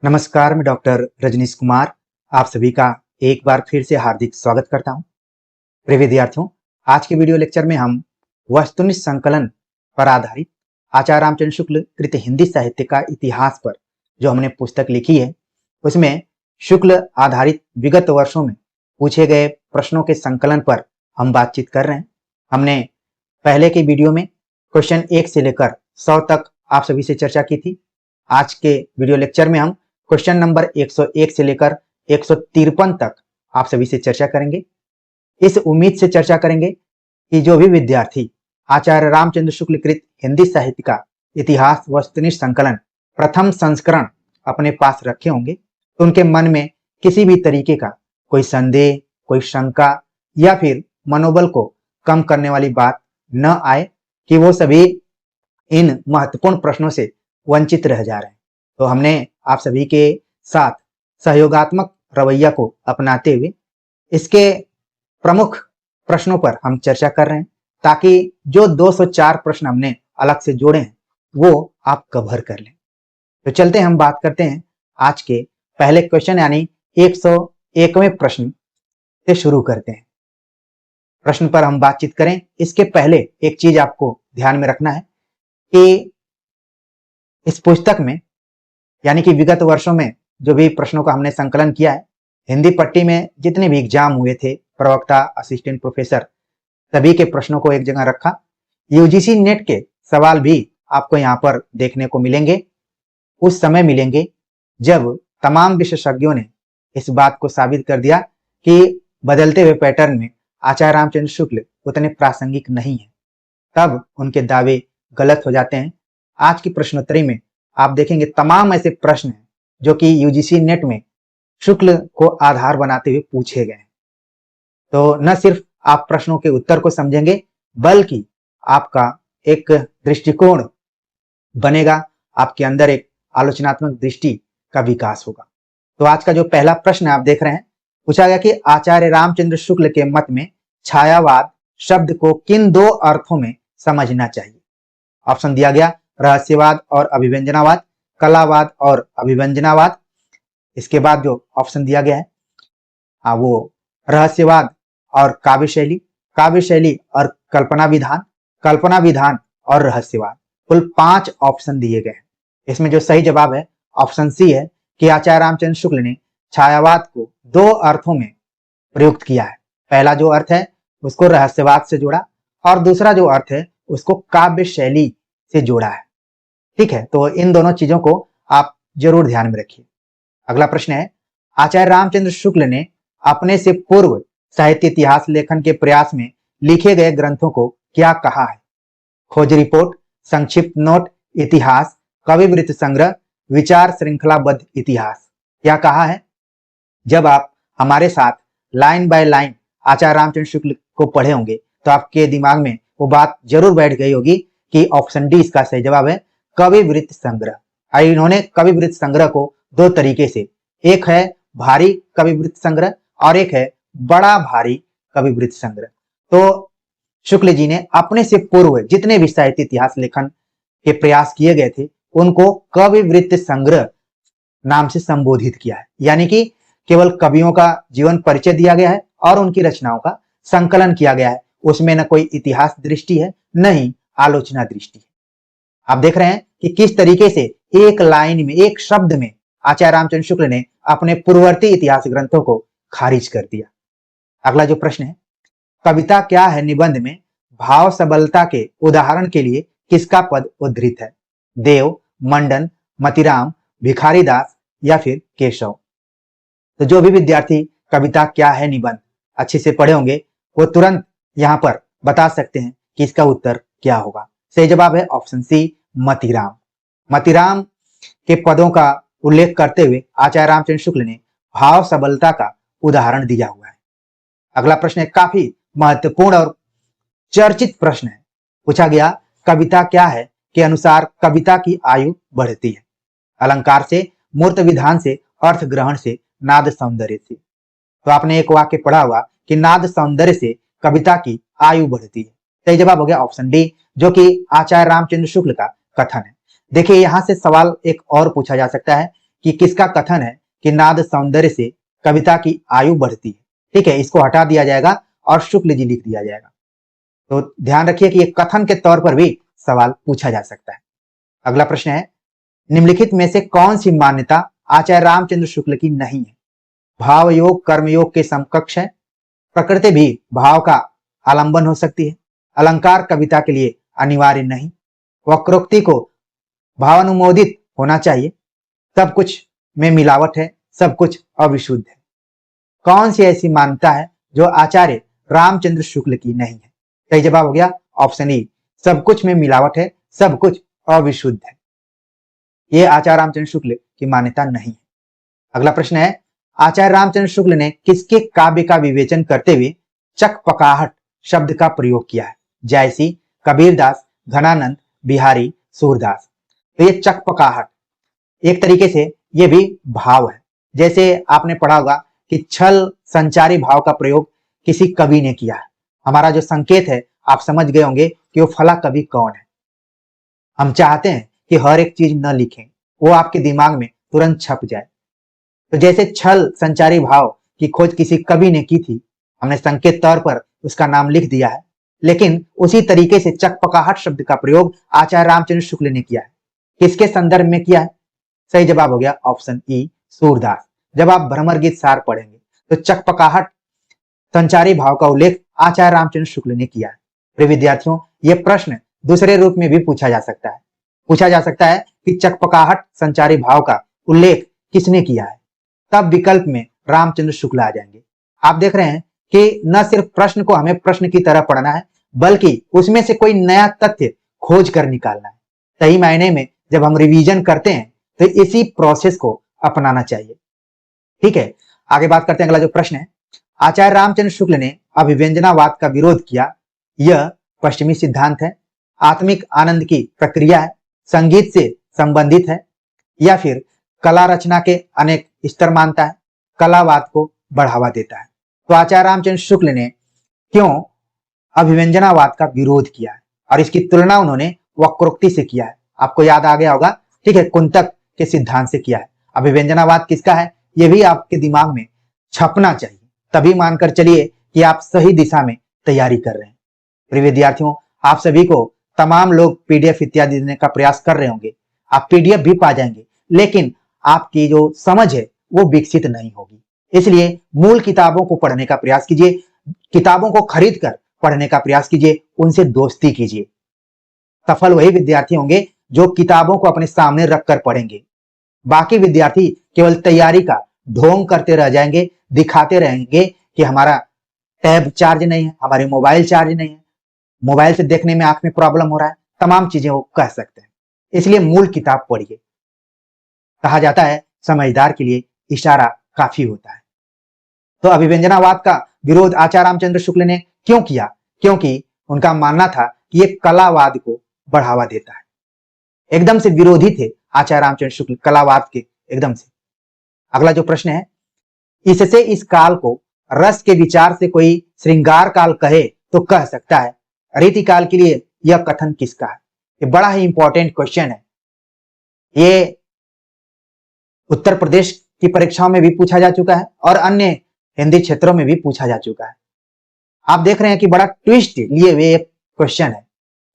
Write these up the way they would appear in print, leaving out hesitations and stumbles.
नमस्कार, मैं डॉक्टर रजनीश कुमार आप सभी का एक बार फिर से हार्दिक स्वागत करता हूं। प्रिय विद्यार्थियों, आज के वीडियो लेक्चर में हम वस्तुनिष्ठ संकलन पर आधारित आचार्य रामचंद्र शुक्ल कृत हिंदी साहित्य का इतिहास पर जो हमने पुस्तक लिखी है, उसमें शुक्ल आधारित विगत वर्षों में पूछे गए प्रश्नों के संकलन पर हम बातचीत कर रहे हैं। हमने पहले के वीडियो में क्वेश्चन 1 से लेकर 100 तक आप सभी से चर्चा की थी। आज के वीडियो लेक्चर में हम क्वेश्चन नंबर 101 से लेकर 153 तक आप सभी से चर्चा करेंगे। इस उम्मीद से चर्चा करेंगे कि जो भी विद्यार्थी आचार्य रामचंद्र शुक्ल कृत हिंदी साहित्य का इतिहास वस्तुनिष्ठ संकलन प्रथम संस्करण अपने पास रखे होंगे, तो उनके मन में किसी भी तरीके का कोई संदेह, कोई शंका या फिर मनोबल को कम करने वाली बात न आए कि वो सभी इन महत्वपूर्ण प्रश्नों से वंचित रह जा रहे हैं। तो हमने आप सभी के साथ सहयोगात्मक रवैया को अपनाते हुए इसके प्रमुख प्रश्नों पर हम चर्चा कर रहे हैं, ताकि जो 204 प्रश्न हमने अलग से जोड़े हैं वो आप कवर कर लें। तो चलते हम बात करते हैं आज के पहले क्वेश्चन यानी 101वें प्रश्न से शुरू करते हैं। प्रश्न पर हम बातचीत करें इसके पहले एक चीज आपको ध्यान में रखना है कि इस पुस्तक में यानी कि विगत वर्षों में जो भी प्रश्नों का हमने संकलन किया है, हिंदी पट्टी में जितने भी एग्जाम हुए थे, प्रवक्ता, असिस्टेंट प्रोफेसर, सभी के प्रश्नों को एक जगह रखा। यूजीसी नेट के सवाल भी आपको यहाँ पर देखने को मिलेंगे। उस समय मिलेंगे जब तमाम विशेषज्ञों ने इस बात को साबित कर दिया कि बदलते हुए पैटर्न में आचार्य रामचंद्र शुक्ल उतने प्रासंगिक नहीं है, तब उनके दावे गलत हो जाते हैं। आज की प्रश्नोत्तरी में आप देखेंगे तमाम ऐसे प्रश्न हैं जो कि यूजीसी नेट में शुक्ल को आधार बनाते हुए पूछे गए हैं। तो न सिर्फ आप प्रश्नों के उत्तर को समझेंगे, बल्कि आपका एक दृष्टिकोण बनेगा, आपके अंदर एक आलोचनात्मक दृष्टि का विकास होगा। तो आज का जो पहला प्रश्न आप देख रहे हैं, पूछा गया कि आचार्य रामचंद्र शुक्ल के मत में छायावाद शब्द को किन दो अर्थों में समझना चाहिए। ऑप्शन दिया गया रहस्यवाद और अभिव्यंजनावाद, कलावाद और अभिव्यंजनावाद। इसके बाद जो ऑप्शन दिया गया है वो रहस्यवाद और काव्य शैली, काव्य शैली और कल्पना विधान, कल्पना विधान और रहस्यवाद। कुल 5 ऑप्शन दिए गए हैं। इसमें जो सही जवाब है ऑप्शन सी है कि आचार्य रामचंद्र शुक्ल ने छायावाद को 2 अर्थों में प्रयुक्त किया है। पहला जो अर्थ है उसको रहस्यवाद से जोड़ा और दूसरा जो अर्थ है उसको काव्य शैली से जोड़ा है। ठीक है, तो इन दोनों चीजों को आप जरूर ध्यान में रखिए। अगला प्रश्न है, आचार्य रामचंद्र शुक्ल ने अपने से पूर्व साहित्य इतिहास लेखन के प्रयास में लिखे गए ग्रंथों को क्या कहा है। खोज रिपोर्ट, संक्षिप्त नोट, इतिहास, कविवृत्त संग्रह, विचार श्रृंखलाबद्ध इतिहास। क्या कहा है? जब आप हमारे साथ लाइन बाय लाइन आचार्य रामचंद्र शुक्ल को पढ़े होंगे तो आपके दिमाग में वो बात जरूर बैठ गई होगी कि ऑप्शन डी इसका सही जवाब है, कविवृत्त संग्रह। इन्होंने कविवृत्त संग्रह को 2 तरीके से, एक है भारी कविवृत्त संग्रह और एक है बड़ा भारी कविवृत्त संग्रह। तो शुक्ल जी ने अपने से पूर्व जितने भी साहित्य इतिहास लेखन के प्रयास किए गए थे उनको कविवृत्त संग्रह नाम से संबोधित किया है, यानी कि केवल कवियों का जीवन परिचय दिया गया है और उनकी रचनाओं का संकलन किया गया है। उसमें न कोई इतिहास दृष्टि है न ही आलोचना दृष्टि है। आप देख रहे हैं कि किस तरीके से एक लाइन में, एक शब्द में आचार्य रामचंद्र शुक्ल ने अपने पूर्ववर्ती इतिहास ग्रंथों को खारिज कर दिया। अगला जो प्रश्न है, कविता क्या है निबंध में भाव सबलता के उदाहरण के लिए किसका पद उद्धृत है। देव, मंडन, मतिराम, भिखारीदास या फिर केशव। तो जो भी विद्यार्थी कविता क्या है निबंध अच्छे से पढ़े होंगे वो तुरंत यहाँ पर बता सकते हैं कि इसका उत्तर क्या होगा। सही जवाब है ऑप्शन सी, मतिराम। मतिराम के पदों का उल्लेख करते हुए आचार्य रामचंद्र शुक्ल ने भाव सबलता का उदाहरण दिया हुआ है। अगला प्रश्न है, काफी महत्वपूर्ण और चर्चित प्रश्न है। पूछा गया कविता क्या है के अनुसार कविता की आयु बढ़ती है। अलंकार से, मूर्त विधान से, अर्थ ग्रहण से, नाद सौंदर्य से। तो आपने एक वाक्य पढ़ा हुआ कि नाद सौंदर्य से कविता की आयु बढ़ती है। सही जवाब हो गया ऑप्शन डी, जो कि आचार्य रामचंद्र शुक्ल का कथन है। देखिए यहाँ से सवाल एक और पूछा जा सकता है कि किसका कथन है कि नाद सौंदर्य से कविता की आयु बढ़ती है। ठीक है, इसको हटा दिया जाएगा और शुक्ल जी लिख दिया जाएगा। तो ध्यान रखिए कि एक कथन के तौर पर भी सवाल पूछा जा सकता है। अगला प्रश्न है, निम्नलिखित में से कौन सी मान्यता आचार्य रामचंद्र शुक्ल की नहीं है? भाव योग कर्मयोग के समकक्ष है, प्रकृति भी भाव का आलंबन हो सकती है, अलंकार कविता के लिए अनिवार्य नहीं, वक्रोक्ति को भावानुमोदित होना चाहिए, सब कुछ में मिलावट है, सब कुछ अविशुद्ध है। कौन सी ऐसी मान्यता है जो आचार्य रामचंद्र शुक्ल की नहीं है? सही जवाब हो गया ऑप्शन ई, सब कुछ में मिलावट है, सब कुछ अविशुद्ध है। ये आचार्य रामचंद्र शुक्ल की मान्यता नहीं है। अगला प्रश्न है, आचार्य रामचंद्र शुक्ल ने किसके काव्य का विवेचन करते हुए चकपकाहट शब्द का प्रयोग किया है? जयसी, कबीरदास, घनानंद, बिहारी, सूरदास। तो ये चकपकाहट एक तरीके से ये भी भाव है। जैसे आपने पढ़ा होगा कि छल संचारी भाव का प्रयोग किसी कवि ने किया है। हमारा जो संकेत है आप समझ गए होंगे कि वो फला कवि कौन है। हम चाहते हैं कि हर एक चीज न लिखें, वो आपके दिमाग में तुरंत छप जाए। तो जैसे छल संचारी भाव की खोज किसी कवि ने की थी, हमने संकेत तौर पर उसका नाम लिख दिया है, लेकिन उसी तरीके से चकपकाहट शब्द का प्रयोग आचार्य रामचंद्र शुक्ल ने किया है। किसके संदर्भ में किया है? सही जवाब हो गया ऑप्शन ई, सूरदास। जब आप भ्रमर गीत सार पढ़ेंगे तो चकपकाहट संचारी भाव का उल्लेख आचार्य रामचंद्र शुक्ल ने किया है। प्रिय विद्यार्थियों, यह प्रश्न दूसरे रूप में भी पूछा जा सकता है। पूछा जा सकता है कि चकपकाहट संचारी भाव का उल्लेख किसने किया है? तब विकल्प में रामचंद्र शुक्ल आ जाएंगे। आप देख रहे हैं कि न सिर्फ प्रश्न को हमें प्रश्न की तरह पढ़ना है, बल्कि उसमें से कोई नया तथ्य खोज कर निकालना है। सही मायने में जब हम रिवीजन करते हैं तो इसी प्रोसेस को अपनाना चाहिए। ठीक है, आगे बात करते हैं। अगला जो प्रश्न है, आचार्य रामचंद्र शुक्ल ने अभिव्यंजनावाद का विरोध किया, यह पश्चिमी सिद्धांत है, आत्मिक आनंद की प्रक्रिया है, संगीत से संबंधित है, या फिर कला रचना के अनेक स्तर मानता है, कलावाद को बढ़ावा देता है। तो आचार्य रामचंद्र शुक्ल ने क्यों अभिव्यंजनावाद का विरोध किया है और इसकी तुलना उन्होंने वक्रोक्ति से किया है? आपको याद आ गया होगा। ठीक है, कुंतक के सिद्धांत से किया है। अभिव्यंजनावाद किसका है, यह भी आपके दिमाग में छपना चाहिए, तभी मानकर चलिए कि आप सही दिशा में तैयारी कर रहे हैं। प्रिय विद्यार्थियों, आप सभी को तमाम लोग पीडीएफ इत्यादि देने का प्रयास कर रहे होंगे। आप पीडीएफ भी पा जाएंगे, लेकिन आपकी जो समझ है वो विकसित नहीं होगी। इसलिए मूल किताबों को पढ़ने का प्रयास कीजिए, किताबों को खरीद कर पढ़ने का प्रयास कीजिए, उनसे दोस्ती कीजिए। सफल वही विद्यार्थी होंगे जो किताबों को अपने सामने रखकर पढ़ेंगे। बाकी विद्यार्थी केवल तैयारी का ढोंग करते रह जाएंगे, दिखाते रहेंगे कि हमारा टैब चार्ज नहीं है, हमारी मोबाइल चार्ज नहीं है, मोबाइल से देखने में आंख में प्रॉब्लम हो रहा है, तमाम चीजें वो कह सकते हैं। इसलिए मूल किताब पढ़िए। कहा जाता है समझदार के लिए इशारा काफी होता है। तो अभिव्यंजनावाद का विरोध आचार्य रामचंद्र शुक्ल ने क्यों किया? क्योंकि उनका मानना था कि ये कलावाद को बढ़ावा देता है। एकदम से विरोधी थे आचार्य रामचंद्र शुक्ल कलावाद के, एकदम से। अगला जो प्रश्न है, इससे इस काल को रस के विचार से कोई श्रृंगार काल कहे तो कह सकता है, रीति काल के लिए यह कथन किसका है? ये बड़ा ही इंपॉर्टेंट क्वेश्चन है। ये उत्तर प्रदेश की परीक्षाओं में भी पूछा जा चुका है और अन्य हिंदी क्षेत्रों में भी पूछा जा चुका है। आप देख रहे हैं कि बड़ा ट्विस्ट लिए हुए एक क्वेश्चन है।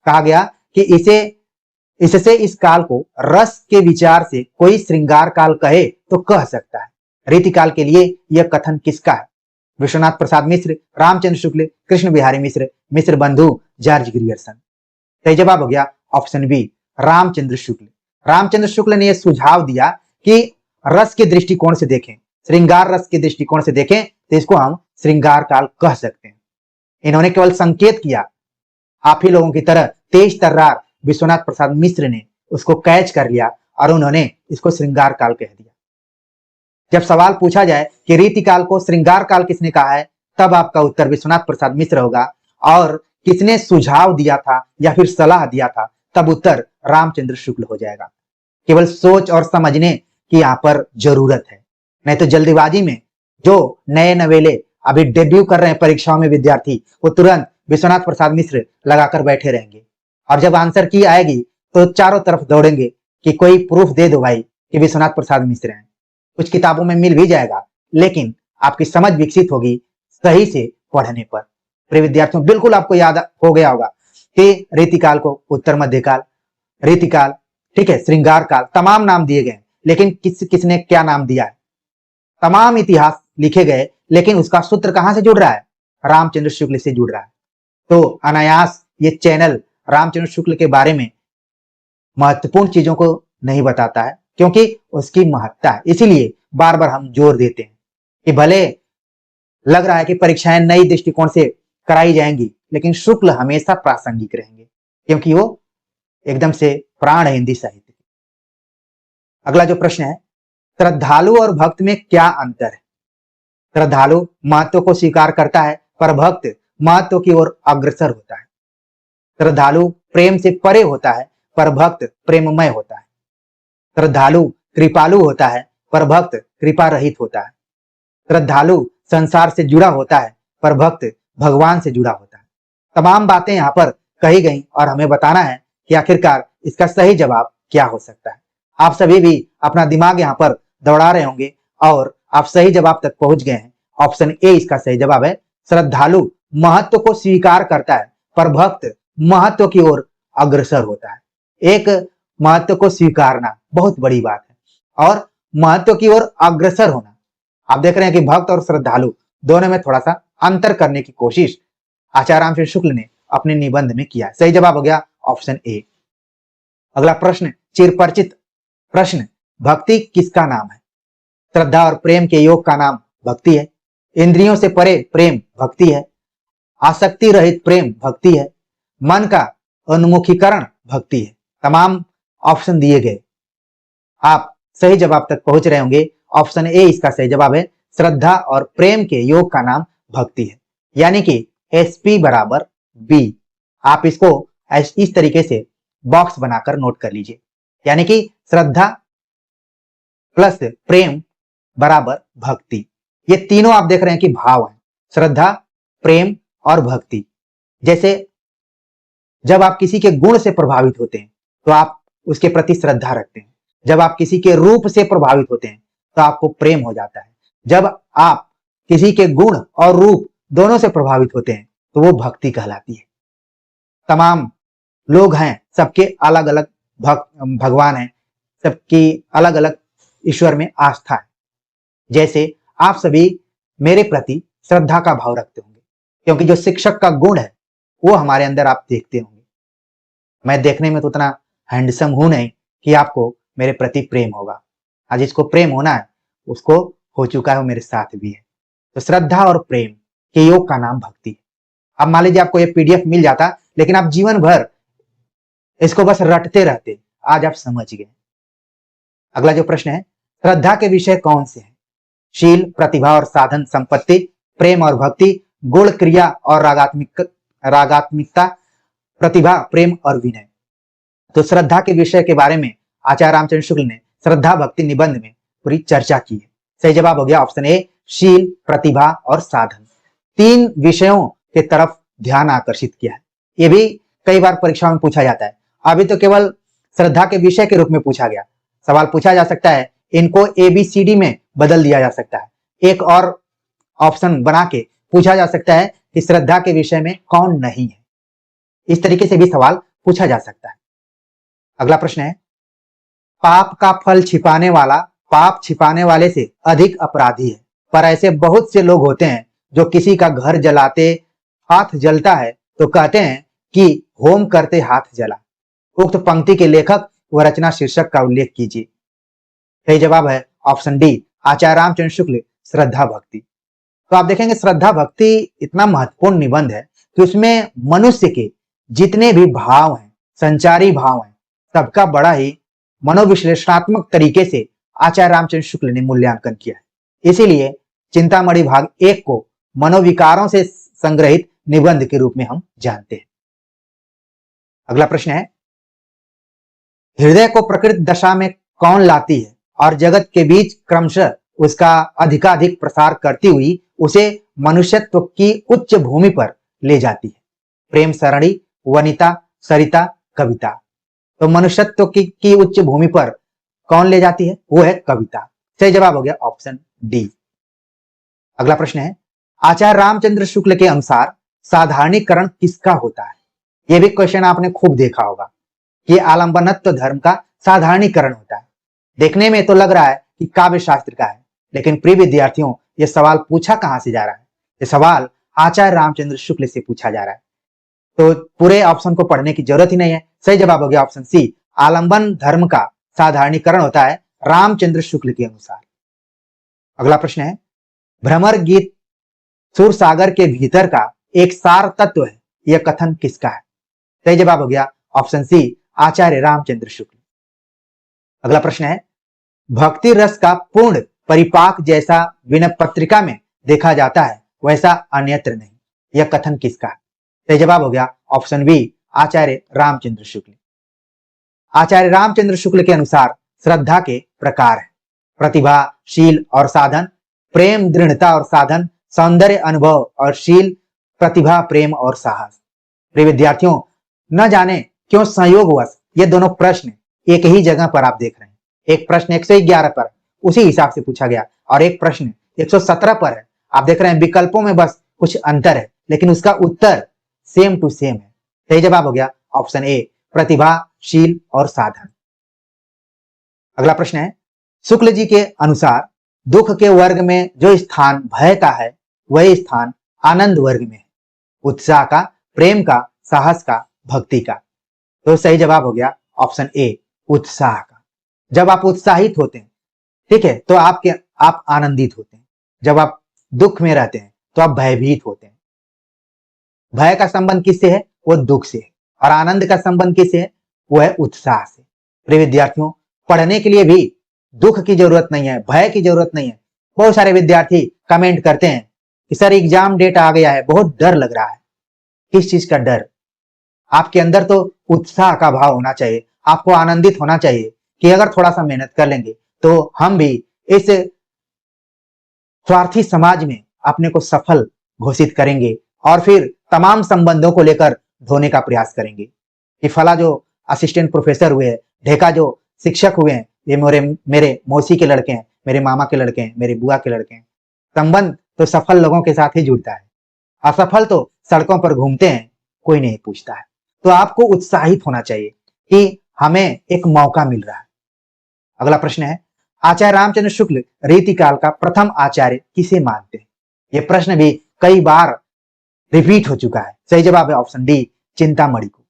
कहा गया कि इससे इस काल को रस के विचार से कोई श्रृंगार काल कहे तो कह सकता है, रीति काल के लिए यह कथन किसका है? विश्वनाथ प्रसाद मिश्र, रामचंद्र शुक्ल, कृष्ण बिहारी मिश्र, मिश्र बंधु, जॉर्ज ग्रियर्सन। सही जवाब हो गया ऑप्शन बी, रामचंद्र शुक्ल। रामचंद्र शुक्ल ने यह सुझाव दिया कि रस के दृष्टिकोण से देखें, श्रृंगार रस के दृष्टिकोण से देखें तो इसको हम श्रृंगार काल कह सकते हैं। इन्होंने केवल संकेत किया, आप ही लोगों की तरह तेज तर्रार विश्वनाथ प्रसाद मिश्र ने उसको कैच कर लिया और उन्होंने इसको श्रृंगार काल कह दिया। जब सवाल पूछा जाए कि रीति काल को श्रृंगार काल किसने कहा है, तब आपका उत्तर विश्वनाथ प्रसाद मिश्र होगा, और किसने सुझाव दिया था या फिर सलाह दिया था, तब उत्तर रामचंद्र शुक्ल हो जाएगा। केवल सोच और समझने की यहाँ पर जरूरत है, नहीं तो जल्दीबाजी में जो नए नवेले अभी डेब्यू कर रहे हैं परीक्षाओं में विद्यार्थी, वो तुरंत विश्वनाथ प्रसाद मिश्र लगाकर बैठे रहेंगे और जब आंसर की आएगी तो चारों तरफ दौड़ेंगे कि कोई प्रूफ दे दो भाई कि विश्वनाथ प्रसाद मिश्र हैं। कुछ किताबों में मिल भी जाएगा, लेकिन आपकी समझ विकसित होगी सही से पढ़ने पर। प्रिय विद्यार्थियों, बिल्कुल आपको याद हो गया होगा कि रीतिकाल को उत्तर मध्यकाल, रीतिकाल, ठीक है, श्रृंगार काल, तमाम नाम दिए गए, लेकिन किसने क्या नाम दिया है? तमाम इतिहास लिखे गए, लेकिन उसका सूत्र कहां से जुड़ रहा है? रामचंद्र शुक्ल से जुड़ रहा है। तो अनायास ये चैनल रामचंद्र शुक्ल के बारे में महत्वपूर्ण चीजों को नहीं बताता है, क्योंकि उसकी महत्ता है। इसीलिए बार बार हम जोर देते हैं कि भले लग रहा है कि परीक्षाएं नई दृष्टिकोण से कराई जाएंगी, लेकिन शुक्ल हमेशा प्रासंगिक रहेंगे, क्योंकि वो एकदम से प्राण है हिंदी साहित्य। अगला जो प्रश्न है, श्रद्धालु और भक्त में क्या अंतर है? श्रद्धालु महत्व को स्वीकार करता है, पर भक्त महत्व की ओर अग्रसर होता है। श्रद्धालु प्रेम से परे होता है, पर भक्त प्रेममय होता है। श्रद्धालु कृपालु होता है, पर भक्त कृपा रहित होता है। श्रद्धालु संसार से जुड़ा होता है, पर भक्त भगवान से जुड़ा होता है। तमाम बातें यहाँ पर कही गई और हमें बताना है कि आखिरकार इसका सही जवाब क्या हो सकता है। आप सभी भी अपना दिमाग यहाँ पर दौड़ा रहे होंगे और आप सही जवाब तक पहुंच गए हैं। ऑप्शन ए इसका सही जवाब है। श्रद्धालु महत्व को स्वीकार करता है, पर भक्त महत्व की ओर अग्रसर होता है। एक महत्व को स्वीकारना बहुत बड़ी बात है और महत्व की ओर अग्रसर होना। आप देख रहे हैं कि भक्त और श्रद्धालु दोनों में थोड़ा सा अंतर करने की कोशिश आचार्य रामचंद्र शुक्ल ने अपने निबंध में किया। सही जवाब हो गया ऑप्शन ए। अगला प्रश्न, चिरपरिचित प्रश्न, भक्ति किसका नाम है? श्रद्धा और प्रेम के योग का नाम भक्ति है। इंद्रियों से परे प्रेम भक्ति है। आसक्ति रहित प्रेम भक्ति है। मन का उन्मुखीकरण भक्ति है। तमाम ऑप्शन दिए गए, आप सही जवाब तक पहुंच रहे होंगे। ऑप्शन ए इसका सही जवाब है। श्रद्धा और प्रेम के योग का नाम भक्ति है, यानी कि SP बराबर B। आप इसको इस तरीके से बॉक्स बनाकर नोट कर लीजिए, यानी कि श्रद्धा प्लस प्रेम बराबर भक्ति। ये तीनों आप देख रहे हैं कि भाव हैं, श्रद्धा, प्रेम और भक्ति। जैसे जब आप किसी के गुण से प्रभावित होते हैं तो आप उसके प्रति श्रद्धा रखते हैं। जब आप किसी के रूप से प्रभावित होते हैं तो आपको प्रेम हो जाता है। जब आप किसी के गुण और रूप दोनों से प्रभावित होते हैं तो वो भक्ति कहलाती है। तमाम लोग हैं, सबके अलग अलग भगवान हैं, सबकी अलग अलग ईश्वर में आस्था है। जैसे आप सभी मेरे प्रति श्रद्धा का भाव रखते होंगे, क्योंकि जो शिक्षक का गुण है वो हमारे अंदर आप देखते होंगे। मैं देखने में तो उतना हैंडसम हूं नहीं कि आपको मेरे प्रति प्रेम होगा। आज जिसको प्रेम होना है उसको हो चुका है, वो मेरे साथ भी है। तो श्रद्धा और प्रेम के योग का नाम भक्ति है। अब मान लीजिए आपको ये PDF मिल जाता, लेकिन आप जीवन भर इसको बस रटते रहते, आज आप समझ गए। अगला जो प्रश्न है, श्रद्धा के विषय कौन से हैं? शील, प्रतिभा और साधन संपत्ति, प्रेम और भक्ति, गुण, क्रिया और रागात्मिकता, प्रतिभा, प्रेम और विनय। तो श्रद्धा के विषय के बारे में आचार्य रामचंद्र शुक्ल ने श्रद्धा भक्ति निबंध में पूरी चर्चा की है। सही जवाब हो गया ऑप्शन ए, शील, प्रतिभा और साधन। 3 विषयों के तरफ ध्यान आकर्षित किया है। ये भी कई बार परीक्षा में पूछा जाता है। अभी तो केवल श्रद्धा के विषय के रूप में पूछा गया। सवाल पूछा जा सकता है, इनको ABCD में बदल दिया जा सकता है। एक और ऑप्शन बना के पूछा जा सकता है कि श्रद्धा के विषय में कौन नहीं है। इस तरीके से भी सवाल पूछा जा सकता है। अगला प्रश्न है, पाप का फल छिपाने वाला पाप छिपाने वाले से अधिक अपराधी है, पर ऐसे बहुत से लोग होते हैं जो किसी का घर जलाते हाथ जलता है तो कहते हैं कि होम करते हाथ जला। उक्त पंक्ति के लेखक व रचना शीर्षक का उल्लेख कीजिए। सही जवाब है ऑप्शन डी, आचार्य रामचंद्र शुक्ल, श्रद्धा भक्ति। तो आप देखेंगे श्रद्धा भक्ति इतना महत्वपूर्ण निबंध है कि उसमें मनुष्य के जितने भी भाव हैं, संचारी भाव हैं, सबका बड़ा ही मनोविश्लेषणात्मक तरीके से आचार्य रामचंद्र शुक्ल ने मूल्यांकन किया है। इसीलिए चिंतामणि भाग 1 को मनोविकारों से संग्रहित निबंध के रूप में हम जानते हैं। अगला प्रश्न है, हृदय को प्रकृति दशा में कौन लाती है और जगत के बीच क्रमशः उसका अधिकाधिक प्रसार करती हुई उसे मनुष्यत्व की उच्च भूमि पर ले जाती है? प्रेम, सरणी, वनिता, सरिता, कविता। तो मनुष्यत्व की उच्च भूमि पर कौन ले जाती है? वो है कविता। सही जवाब हो गया ऑप्शन डी। अगला प्रश्न है, आचार्य रामचंद्र शुक्ल के अनुसार साधारणीकरण किसका होता है? यह भी क्वेश्चन आपने खूब देखा होगा कि आलंबनत्व धर्म का साधारणीकरण होता है। देखने में तो लग रहा है कि काव्य शास्त्र का है, लेकिन प्रिय विद्यार्थियों यह सवाल पूछा कहां से जा रहा है? यह सवाल आचार्य रामचंद्र शुक्ल से पूछा जा रहा है, तो पूरे ऑप्शन को पढ़ने की जरूरत ही नहीं है। सही जवाब हो गया ऑप्शन सी, आलंबन धर्म का साधारणीकरण होता है रामचंद्र शुक्ल के अनुसार। अगला प्रश्न है, भ्रमर गीत सुर सागर के भीतर का एक सार तत्व है, यह कथन किसका है? सही जवाब हो गया ऑप्शन सी, आचार्य रामचंद्र शुक्ल। अगला प्रश्न है, भक्ति रस का पूर्ण परिपाक जैसा विनय पत्रिका में देखा जाता है वैसा अन्यत्र नहीं, यह कथन किसका है? सही जवाब हो गया ऑप्शन बी, आचार्य रामचंद्र शुक्ल। आचार्य रामचंद्र शुक्ल के अनुसार श्रद्धा के प्रकार है, प्रतिभा, शील और साधन, प्रेम, दृढ़ता और साधन, सौंदर्य, अनुभव और शील, प्रतिभा, प्रेम और साहस। प्रिय विद्यार्थियों, न जाने क्यों संयोगवश ये दोनों प्रश्न एक ही जगह पर आप देख रहे हैं। एक प्रश्न 111 पर उसी हिसाब से पूछा गया और एक प्रश्न 117 पर है। आप देख रहे हैं विकल्पों में बस कुछ अंतर है, लेकिन उसका उत्तर सेम टू सेम है। सही जवाब हो गया ऑप्शन ए, प्रतिभा, शील और साधन। अगला प्रश्न है, शुक्ल जी के अनुसार दुख के वर्ग में जो स्थान भय का है वही स्थान आनंद वर्ग में है, उत्साह का, प्रेम का, साहस का, भक्ति का। तो सही जवाब हो गया ऑप्शन ए, उत्साह का। जब आप उत्साहित होते हैं, ठीक है, तो आप आनंदित होते हैं। जब आप दुख में रहते हैं तो आप भयभीत होते हैं। भय का संबंध किससे है? वो दुख से है। और आनंद का संबंध किससे है? वो है उत्साह से। प्रिय विद्यार्थियों, पढ़ने के लिए भी दुख की जरूरत नहीं है, भय की जरूरत नहीं है। बहुत सारे विद्यार्थी कमेंट करते हैं कि सर एग्जाम डेट आ गया है, बहुत डर लग रहा है। किस चीज का डर? आपके अंदर तो उत्साह का भाव होना चाहिए, आपको आनंदित होना चाहिए कि अगर थोड़ा सा मेहनत कर लेंगे तो हम भी इस स्वार्थी समाज में अपने को सफल घोषित करेंगे और फिर तमाम संबंधों को लेकर ढोने का प्रयास करेंगे कि फला जो असिस्टेंट प्रोफेसर हुए हैं, ढेका जो शिक्षक हुए हैं, ये मेरे मौसी के लड़के हैं, मेरे मामा के लड़के हैं, मेरे बुआ के लड़के हैं। संबंध तो सफल लोगों के साथ ही जुड़ता है, असफल तो सड़कों पर घूमते हैं, कोई नहीं पूछता है। तो आपको उत्साहित होना चाहिए कि हमें एक मौका मिल रहा है। अगला प्रश्न है, आचार्य रामचंद्र शुक्ल रीतिकाल का प्रथम आचार्य किसे मानते हैं? यह प्रश्न भी कई बार रिपीट हो चुका है। सही जवाब है ऑप्शन डी, चिंतामणि को।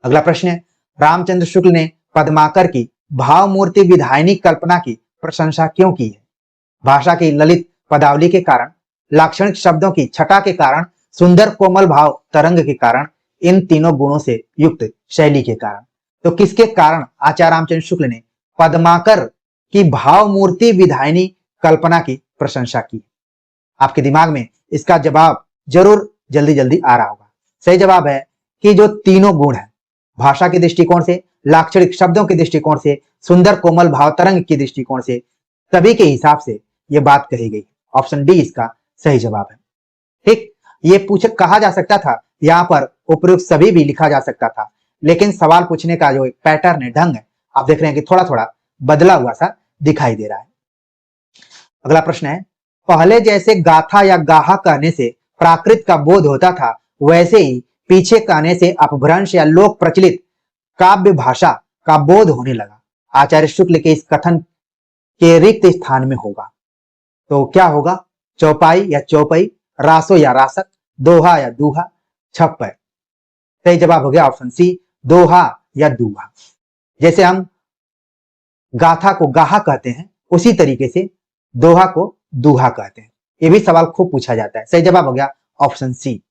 अगला प्रश्न है, रामचंद्र शुक्ल ने पद्माकर की भाव मूर्ति विधायनी कल्पना की प्रशंसा क्यों की है? भाषा की ललित पदावली के कारण, लाक्षणिक शब्दों की छटा के कारण, सुंदर कोमल भाव तरंग के कारण, इन तीनों गुणों से युक्त शैली के कारण। तो किसके कारण आचार्य रामचंद्र शुक्ल ने पद्माकर की भाव मूर्ति विधायनी कल्पना की प्रशंसा की? आपके दिमाग में इसका जवाब जरूर जल्दी जल्दी आ रहा होगा। सही जवाब है कि जो तीनों गुण है, भाषा के दृष्टिकोण से, लाक्षणिक शब्दों के दृष्टिकोण से, सुंदर कोमल भाव तरंग के दृष्टिकोण से, सभी के हिसाब से यह बात कही गई। ऑप्शन डी इसका सही जवाब है। ठीक, ये कहा जा सकता था, यहाँ पर उपयुक्त सभी भी लिखा जा सकता था, लेकिन सवाल पूछने का जो एक पैटर्न है, ढंग है, आप देख रहे हैं कि थोड़ा थोड़ा बदला हुआ सा दिखाई दे रहा है। अगला प्रश्न है, पहले जैसे गाथा या गाहा कहने से प्राकृत का बोध होता था, वैसे ही पीछे कहने से अपभ्रंश या लोक प्रचलित काव्य भाषा का बोध होने लगा। आचार्य शुक्ल के इस कथन के रिक्त स्थान में होगा। तो क्या होगा? चौपाई या चौपई, रासो या रासक, दोहा या दूहा, छप्पर। सही जवाब हो गया ऑप्शन सी, दोहा या दूहा। जैसे हम गाथा को गाहा कहते हैं, उसी तरीके से दोहा को दूहा कहते हैं। ये भी सवाल खूब पूछा जाता है। सही जवाब हो गया ऑप्शन सी।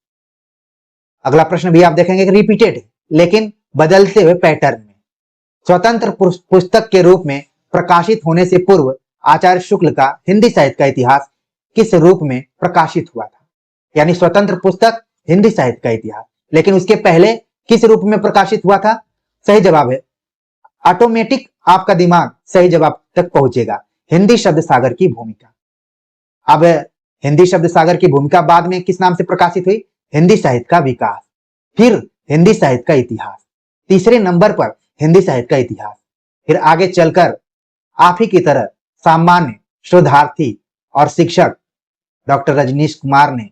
अगला प्रश्न भी आप देखेंगे कि रिपीटेड है, लेकिन बदलते हुए पैटर्न में। स्वतंत्र पुस्तक के रूप में प्रकाशित होने से पूर्व आचार्य शुक्ल का हिंदी साहित्य का इतिहास किस रूप में प्रकाशित हुआ था? यानी स्वतंत्र पुस्तक हिंदी साहित्य का इतिहास, लेकिन उसके पहले किस रूप में प्रकाशित हुआ था? सही जवाब है, ऑटोमेटिक आपका दिमाग सही जवाब तक पहुंचेगा, हिंदी शब्द सागर की भूमिका। अब हिंदी शब्द सागर की भूमिका बाद में किस नाम से प्रकाशित हुई? हिंदी साहित्य का विकास, फिर हिंदी साहित्य का इतिहास, तीसरे नंबर पर हिंदी साहित्य का इतिहास। फिर आगे चलकर आप ही की तरह सामान्य शोधार्थी और शिक्षक डॉक्टर रजनीश कुमार ने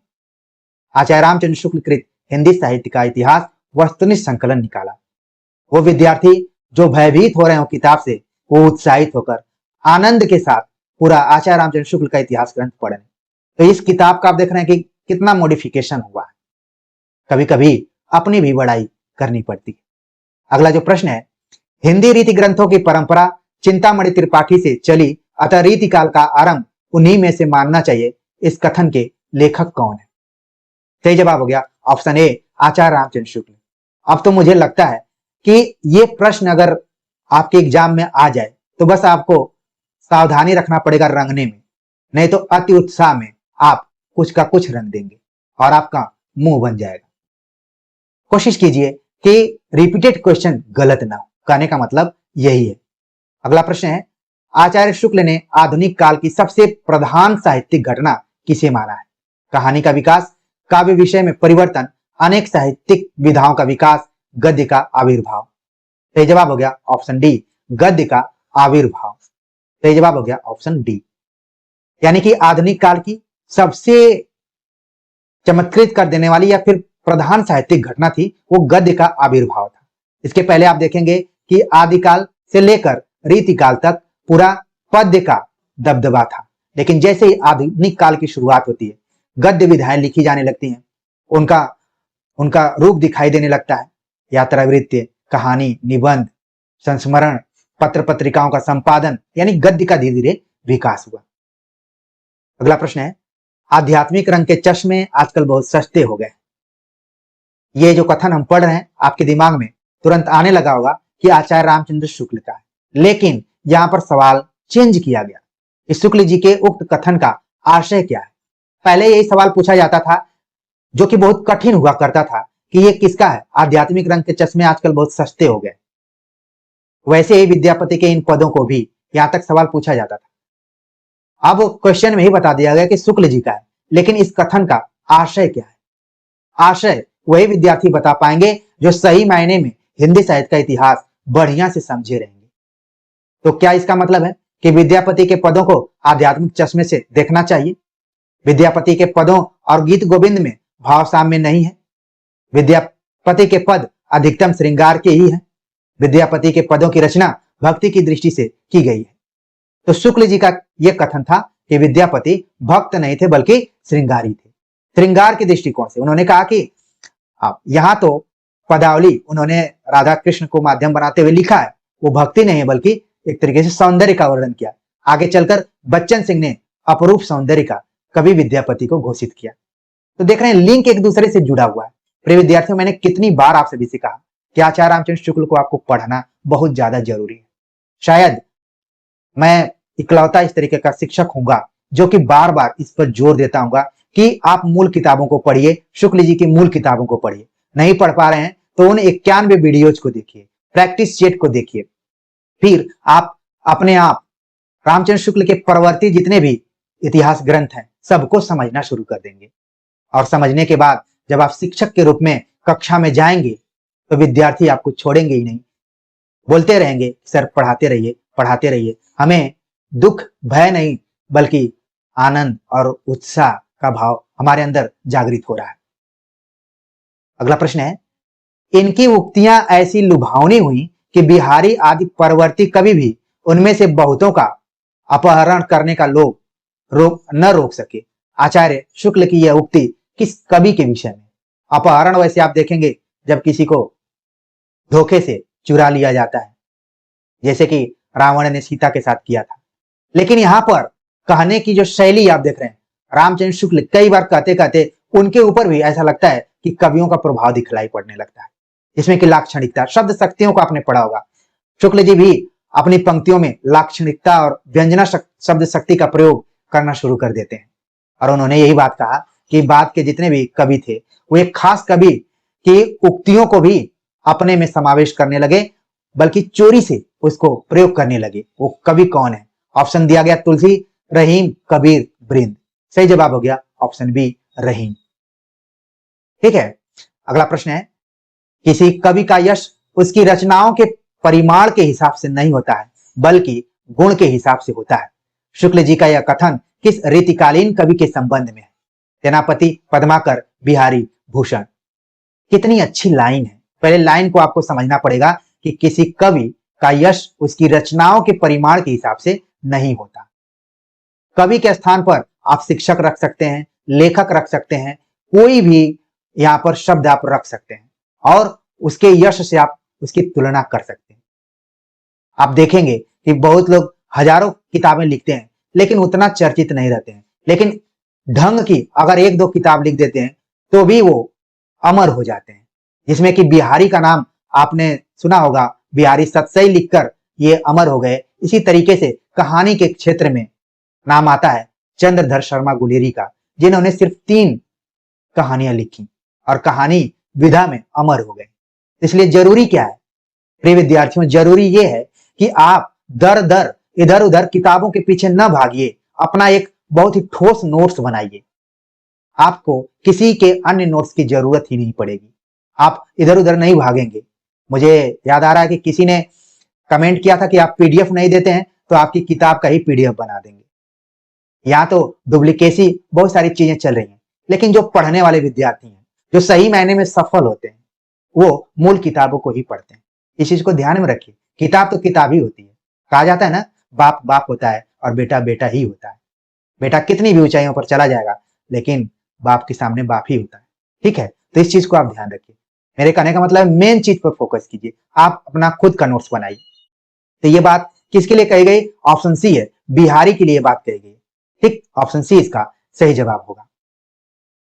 आचार्य रामचंद्र शुक्ल कृत हिंदी साहित्य का इतिहास वस्तुनिष्ठ संकलन निकाला। वो विद्यार्थी जो भयभीत हो रहे हो किताब से, वो उत्साहित होकर आनंद के साथ पूरा आचार्य रामचंद्र शुक्ल का इतिहास ग्रंथ पढ़ें। तो इस किताब का आप देख रहे हैं कि कितना मॉडिफिकेशन हुआ है। कभी कभी अपनी भी बड़ाई करनी पड़ती है। अगला जो प्रश्न है, हिंदी रीति ग्रंथों की परंपरा चिंतामणि त्रिपाठी से चली, अतः रीति काल का आरंभ उन्हीं में से मानना चाहिए। इस कथन के लेखक कौन है? सही जवाब हो गया ऑप्शन ए, आचार्य रामचंद्र शुक्ल। अब तो मुझे लगता है कि ये प्रश्न अगर आपके एग्जाम में आ जाए तो बस आपको सावधानी रखना पड़ेगा रंगने में, नहीं तो अति उत्साह में आप कुछ का कुछ रंग देंगे और आपका मुंह बन जाएगा। कोशिश कीजिए कि रिपीटेड क्वेश्चन गलत ना हो, कहने का मतलब यही है। अगला प्रश्न है, आचार्य शुक्ल ने आधुनिक काल की सबसे प्रधान साहित्यिक घटना किसे माना है? कहानी का विकास, काव्य विषय में परिवर्तन, अनेक साहित्यिक विधाओं का विकास, गद्य का आविर्भाव। सही जवाब हो गया ऑप्शन डी, गद्य का आविर्भाव। सही जवाब हो गया ऑप्शन डी। यानी कि आधुनिक काल की सबसे चमत्कृत कर देने वाली या फिर प्रधान साहित्यिक घटना थी वो गद्य का आविर्भाव था। इसके पहले आप देखेंगे कि आदिकाल से लेकर रीतिकाल तक पूरा पद्य का दबदबा था, लेकिन जैसे ही आधुनिक काल की शुरुआत होती है, गद्य विधाएं लिखी जाने लगती हैं, उनका रूप दिखाई देने लगता है। यात्रावृत्ति, कहानी, निबंध, संस्मरण, पत्र पत्रिकाओं का संपादन, यानी गद्य का धीरे धीरे विकास हुआ। अगला प्रश्न है, आध्यात्मिक रंग के चश्मे आजकल बहुत सस्ते हो गए। ये जो कथन हम पढ़ रहे हैं आपके दिमाग में तुरंत आने लगा होगा कि आचार्य रामचंद्र शुक्ल का है, लेकिन यहां पर सवाल चेंज किया गया कि शुक्ल जी के उक्त कथन का आशय क्या है। पहले यही सवाल पूछा जाता था जो कि बहुत कठिन हुआ करता था कि ये किसका है, आध्यात्मिक रंग के चश्मे आजकल बहुत सस्ते हो गए। वैसे ही विद्यापति के इन पदों को भी यहां तक सवाल पूछा जाता था। अब क्वेश्चन में ही बता दिया गया कि शुक्ल जी का है, लेकिन इस कथन का आशय क्या है? आशय वही विद्यार्थी बता पाएंगे जो सही मायने में हिंदी साहित्य का इतिहास बढ़िया से समझे रहेंगे। तो क्या इसका मतलब है कि विद्यापति के पदों को आध्यात्मिक चश्मे से देखना चाहिए? विद्यापति के पदों और गीत गोविंद में भाव साम्य नहीं है। विद्यापति के पद अधिकतम श्रृंगार के ही हैं। विद्यापति के पदों की रचना भक्ति की दृष्टि से की गई है। तो शुक्ल जी का यह कथन था कि विद्यापति भक्त नहीं थे बल्कि श्रृंगारी थे। श्रृंगार के दृष्टिकोण से उन्होंने कहा कि यहाँ तो पदावली उन्होंने राधा कृष्ण को माध्यम बनाते हुए लिखा है, वो भक्ति नहीं है बल्कि एक तरीके से सौंदर्य का वर्णन किया। आगे चलकर बच्चन सिंह ने अपरूप सौंदर्य का कवि विद्यापति को घोषित किया। तो देख रहे हैं लिंक एक दूसरे से जुड़ा हुआ है। प्रिय विद्यार्थियों, मैंने कितनी बार आपसे भी कहा कि आचार्य रामचंद्र शुक्ल को आपको पढ़ना बहुत ज्यादा जरूरी है। शायद मैं इकलौता इस तरीके का शिक्षक हूंगा जो कि बार बार इस पर जोर देता हूंगा कि आप मूल किताबों को पढ़िए, शुक्ल जी की मूल किताबों को पढ़िए। नहीं पढ़ पा रहे हैं तो उन 91 वीडियोज को देखिए, प्रैक्टिस सेट को देखिए, फिर आप अपने आप रामचंद्र शुक्ल के परवर्ती जितने भी इतिहास ग्रंथ हैं सबको समझना शुरू कर देंगे। और समझने के बाद जब आप शिक्षक के रूप में कक्षा में जाएंगे तो विद्यार्थी आपको छोड़ेंगे ही नहीं, बोलते रहेंगे सर पढ़ाते रहिए पढ़ाते रहिए। हमें दुख भय नहीं बल्कि आनंद और उत्साह का भाव हमारे अंदर जागृत हो रहा है। अगला प्रश्न है, इनकी उक्तियां ऐसी लुभावनी हुई कि बिहारी आदि परवर्ती कवि भी उनमें से बहुतों का अपहरण करने का लोग न रोक सके। आचार्य शुक्ल की यह उक्ति किस कवि के विषय में? अपहरण वैसे आप देखेंगे जब किसी को धोखे से चुरा लिया जाता है, जैसे कि रावण ने सीता के साथ किया था, लेकिन यहां पर कहने की जो शैली आप देख रहे हैं, रामचंद्र शुक्ल कई बार कहते कहते उनके ऊपर भी ऐसा लगता है कि कवियों का प्रभाव दिखलाई पड़ने लगता है, जिसमें कि लाक्षणिकता, शब्द शक्तियों को आपने पढ़ा होगा। शुक्ल जी भी अपनी पंक्तियों में लाक्षणिकता और व्यंजना शब्द शक्ति का प्रयोग करना शुरू कर देते हैं। और उन्होंने यही बात कहा कि बाद के जितने भी कवि थे वो एक खास कवि की उक्तियों को भी अपने में समावेश करने लगे, बल्कि चोरी से उसको प्रयोग करने लगे। वो कवि कौन है? ऑप्शन दिया गया तुलसी, रहीम, कबीर, वृंद। सही जवाब हो गया ऑप्शन बी, रहीम। ठीक है। अगला प्रश्न है, किसी कवि का यश उसकी रचनाओं के परिमाण के हिसाब से नहीं होता है बल्कि गुण के हिसाब से होता है। शुक्ल जी का यह कथन किस रीतिकालीन कवि के संबंध में है? सेनापति पद्माकर बिहारी भूषण। कितनी अच्छी लाइन है। पहले लाइन को आपको समझना पड़ेगा कि किसी कवि का यश उसकी रचनाओं के परिमाण के हिसाब से नहीं होता। कवि के स्थान पर आप शिक्षक रख सकते हैं, लेखक रख सकते हैं, कोई भी यहाँ पर शब्द आप रख सकते हैं और उसके यश से आप उसकी तुलना कर सकते हैं। आप देखेंगे कि बहुत लोग हजारों किताबें लिखते हैं लेकिन उतना चर्चित नहीं रहते हैं, लेकिन ढंग की अगर एक दो किताब लिख देते हैं तो भी वो अमर हो जाते हैं। जिसमें कि बिहारी का नाम आपने सुना होगा, बिहारी सतसई लिखकर ये अमर हो गए। इसी तरीके से कहानी के क्षेत्र में नाम आता है चंद्रधर शर्मा गुलेरी का, जिन्होंने सिर्फ 3 कहानियां लिखी और कहानी विधा में अमर हो गए। इसलिए जरूरी क्या है प्रिय विद्यार्थियों, जरूरी ये है कि आप दर दर इधर उधर किताबों के पीछे न भागिए, अपना एक बहुत ही ठोस नोट्स बनाइए। आपको किसी के अन्य नोट्स की जरूरत ही नहीं पड़ेगी, आप इधर उधर नहीं भागेंगे। मुझे याद आ रहा है कि किसी ने कमेंट किया था कि आप पीडीएफ नहीं देते हैं तो आपकी किताब का ही पीडीएफ बना देंगे। यहाँ तो डुप्लीकेसी बहुत सारी चीजें चल रही हैं, लेकिन जो पढ़ने वाले विद्यार्थी हैं, जो सही मायने में सफल होते हैं, वो मूल किताबों को ही पढ़ते हैं। इस चीज को ध्यान में रखिए। किताब तो किताब ही होती है। कहा जाता है ना, बाप बाप होता है और बेटा बेटा ही होता है। बेटा कितनी भी ऊंचाइयों पर चला जाएगा लेकिन बाप के सामने बाप ही होता है। ठीक है, तो इस चीज को आप ध्यान रखिए। मेरे कहने का मतलब मेन चीज पर फोकस कीजिए, आप अपना खुद का नोट्स बनाइए। तो ये बात किसके लिए कही गई? ऑप्शन सी है, बिहारी के लिए बात कही गई। ठीक, ऑप्शन सी इसका सही जवाब होगा।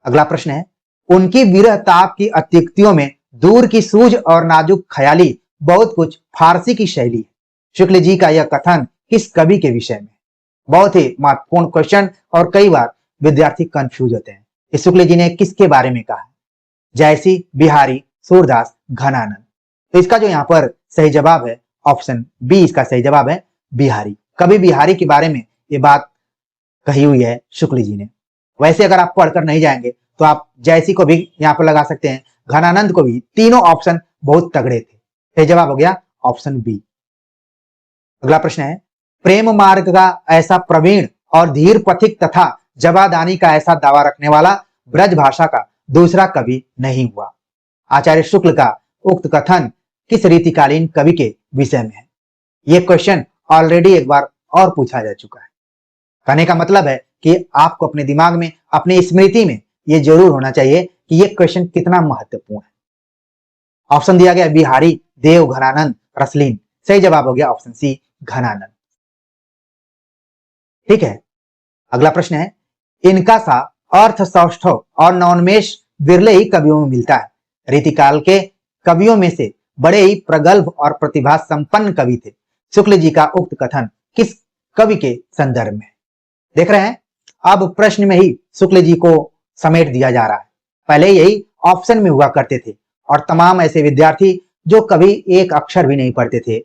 अगला प्रश्न है, उनकी विरह ताप की अत्युक्तियों में दूर की सूझ और नाजुक ख्याली बहुत कुछ फारसी की शैली है। शुक्ल जी का यह कथन किस कवि के विषय में? बहुत ही महत्वपूर्ण क्वेश्चन और कई बार विद्यार्थी कंफ्यूज होते हैं। इस शुक्ल जी ने किसके बारे में कहा? जयसी, बिहारी, सूरदास, घनानंद। तो इसका जो यहाँ पर सही जवाब है ऑप्शन बी, इसका सही जवाब है बिहारी। कवि बिहारी के बारे में ये बात कही हुई है शुक्ल जी ने। वैसे अगर आप पढ़कर नहीं जाएंगे तो आप जयसी को भी यहाँ पर लगा सकते हैं, घनानंद को भी। तीनों ऑप्शन बहुत तगड़े थे। सही जवाब हो गया ऑप्शन बी। अगला प्रश्न है, प्रेम मार्ग का ऐसा प्रवीण और धीर पथिक तथा जवादानी का ऐसा दावा रखने वाला ब्रज भाषा का दूसरा कवि नहीं हुआ। आचार्य शुक्ल का उक्त कथन किस रीतिकालीन कवि के विषय में है? यह क्वेश्चन ऑलरेडी एक बार और पूछा जा चुका है। कहने का मतलब है कि आपको अपने दिमाग में, अपनी स्मृति में यह जरूर होना चाहिए कि यह क्वेश्चन कितना महत्वपूर्ण है। ऑप्शन दिया गया बिहारी, देव, घनानंद, रसलीन। सही जवाब हो गया ऑप्शन सी, घनानंद। ठीक है, अगला प्रश्न है, इनका सा अर्थ सौष्ठव और नवोन्मेष बिरले ही कवियों में मिलता है। रीतिकाल के कवियों में से बड़े ही प्रगल्भ और प्रतिभा संपन्न कवि थे। शुक्ल जी का उक्त कथन किस कवि के संदर्भ में? देख रहे हैं, अब प्रश्न में ही शुक्ल जी को समेट दिया जा रहा है। पहले यही ऑप्शन में हुआ करते थे और तमाम ऐसे विद्यार्थी जो कभी एक अक्षर भी नहीं पढ़ते थे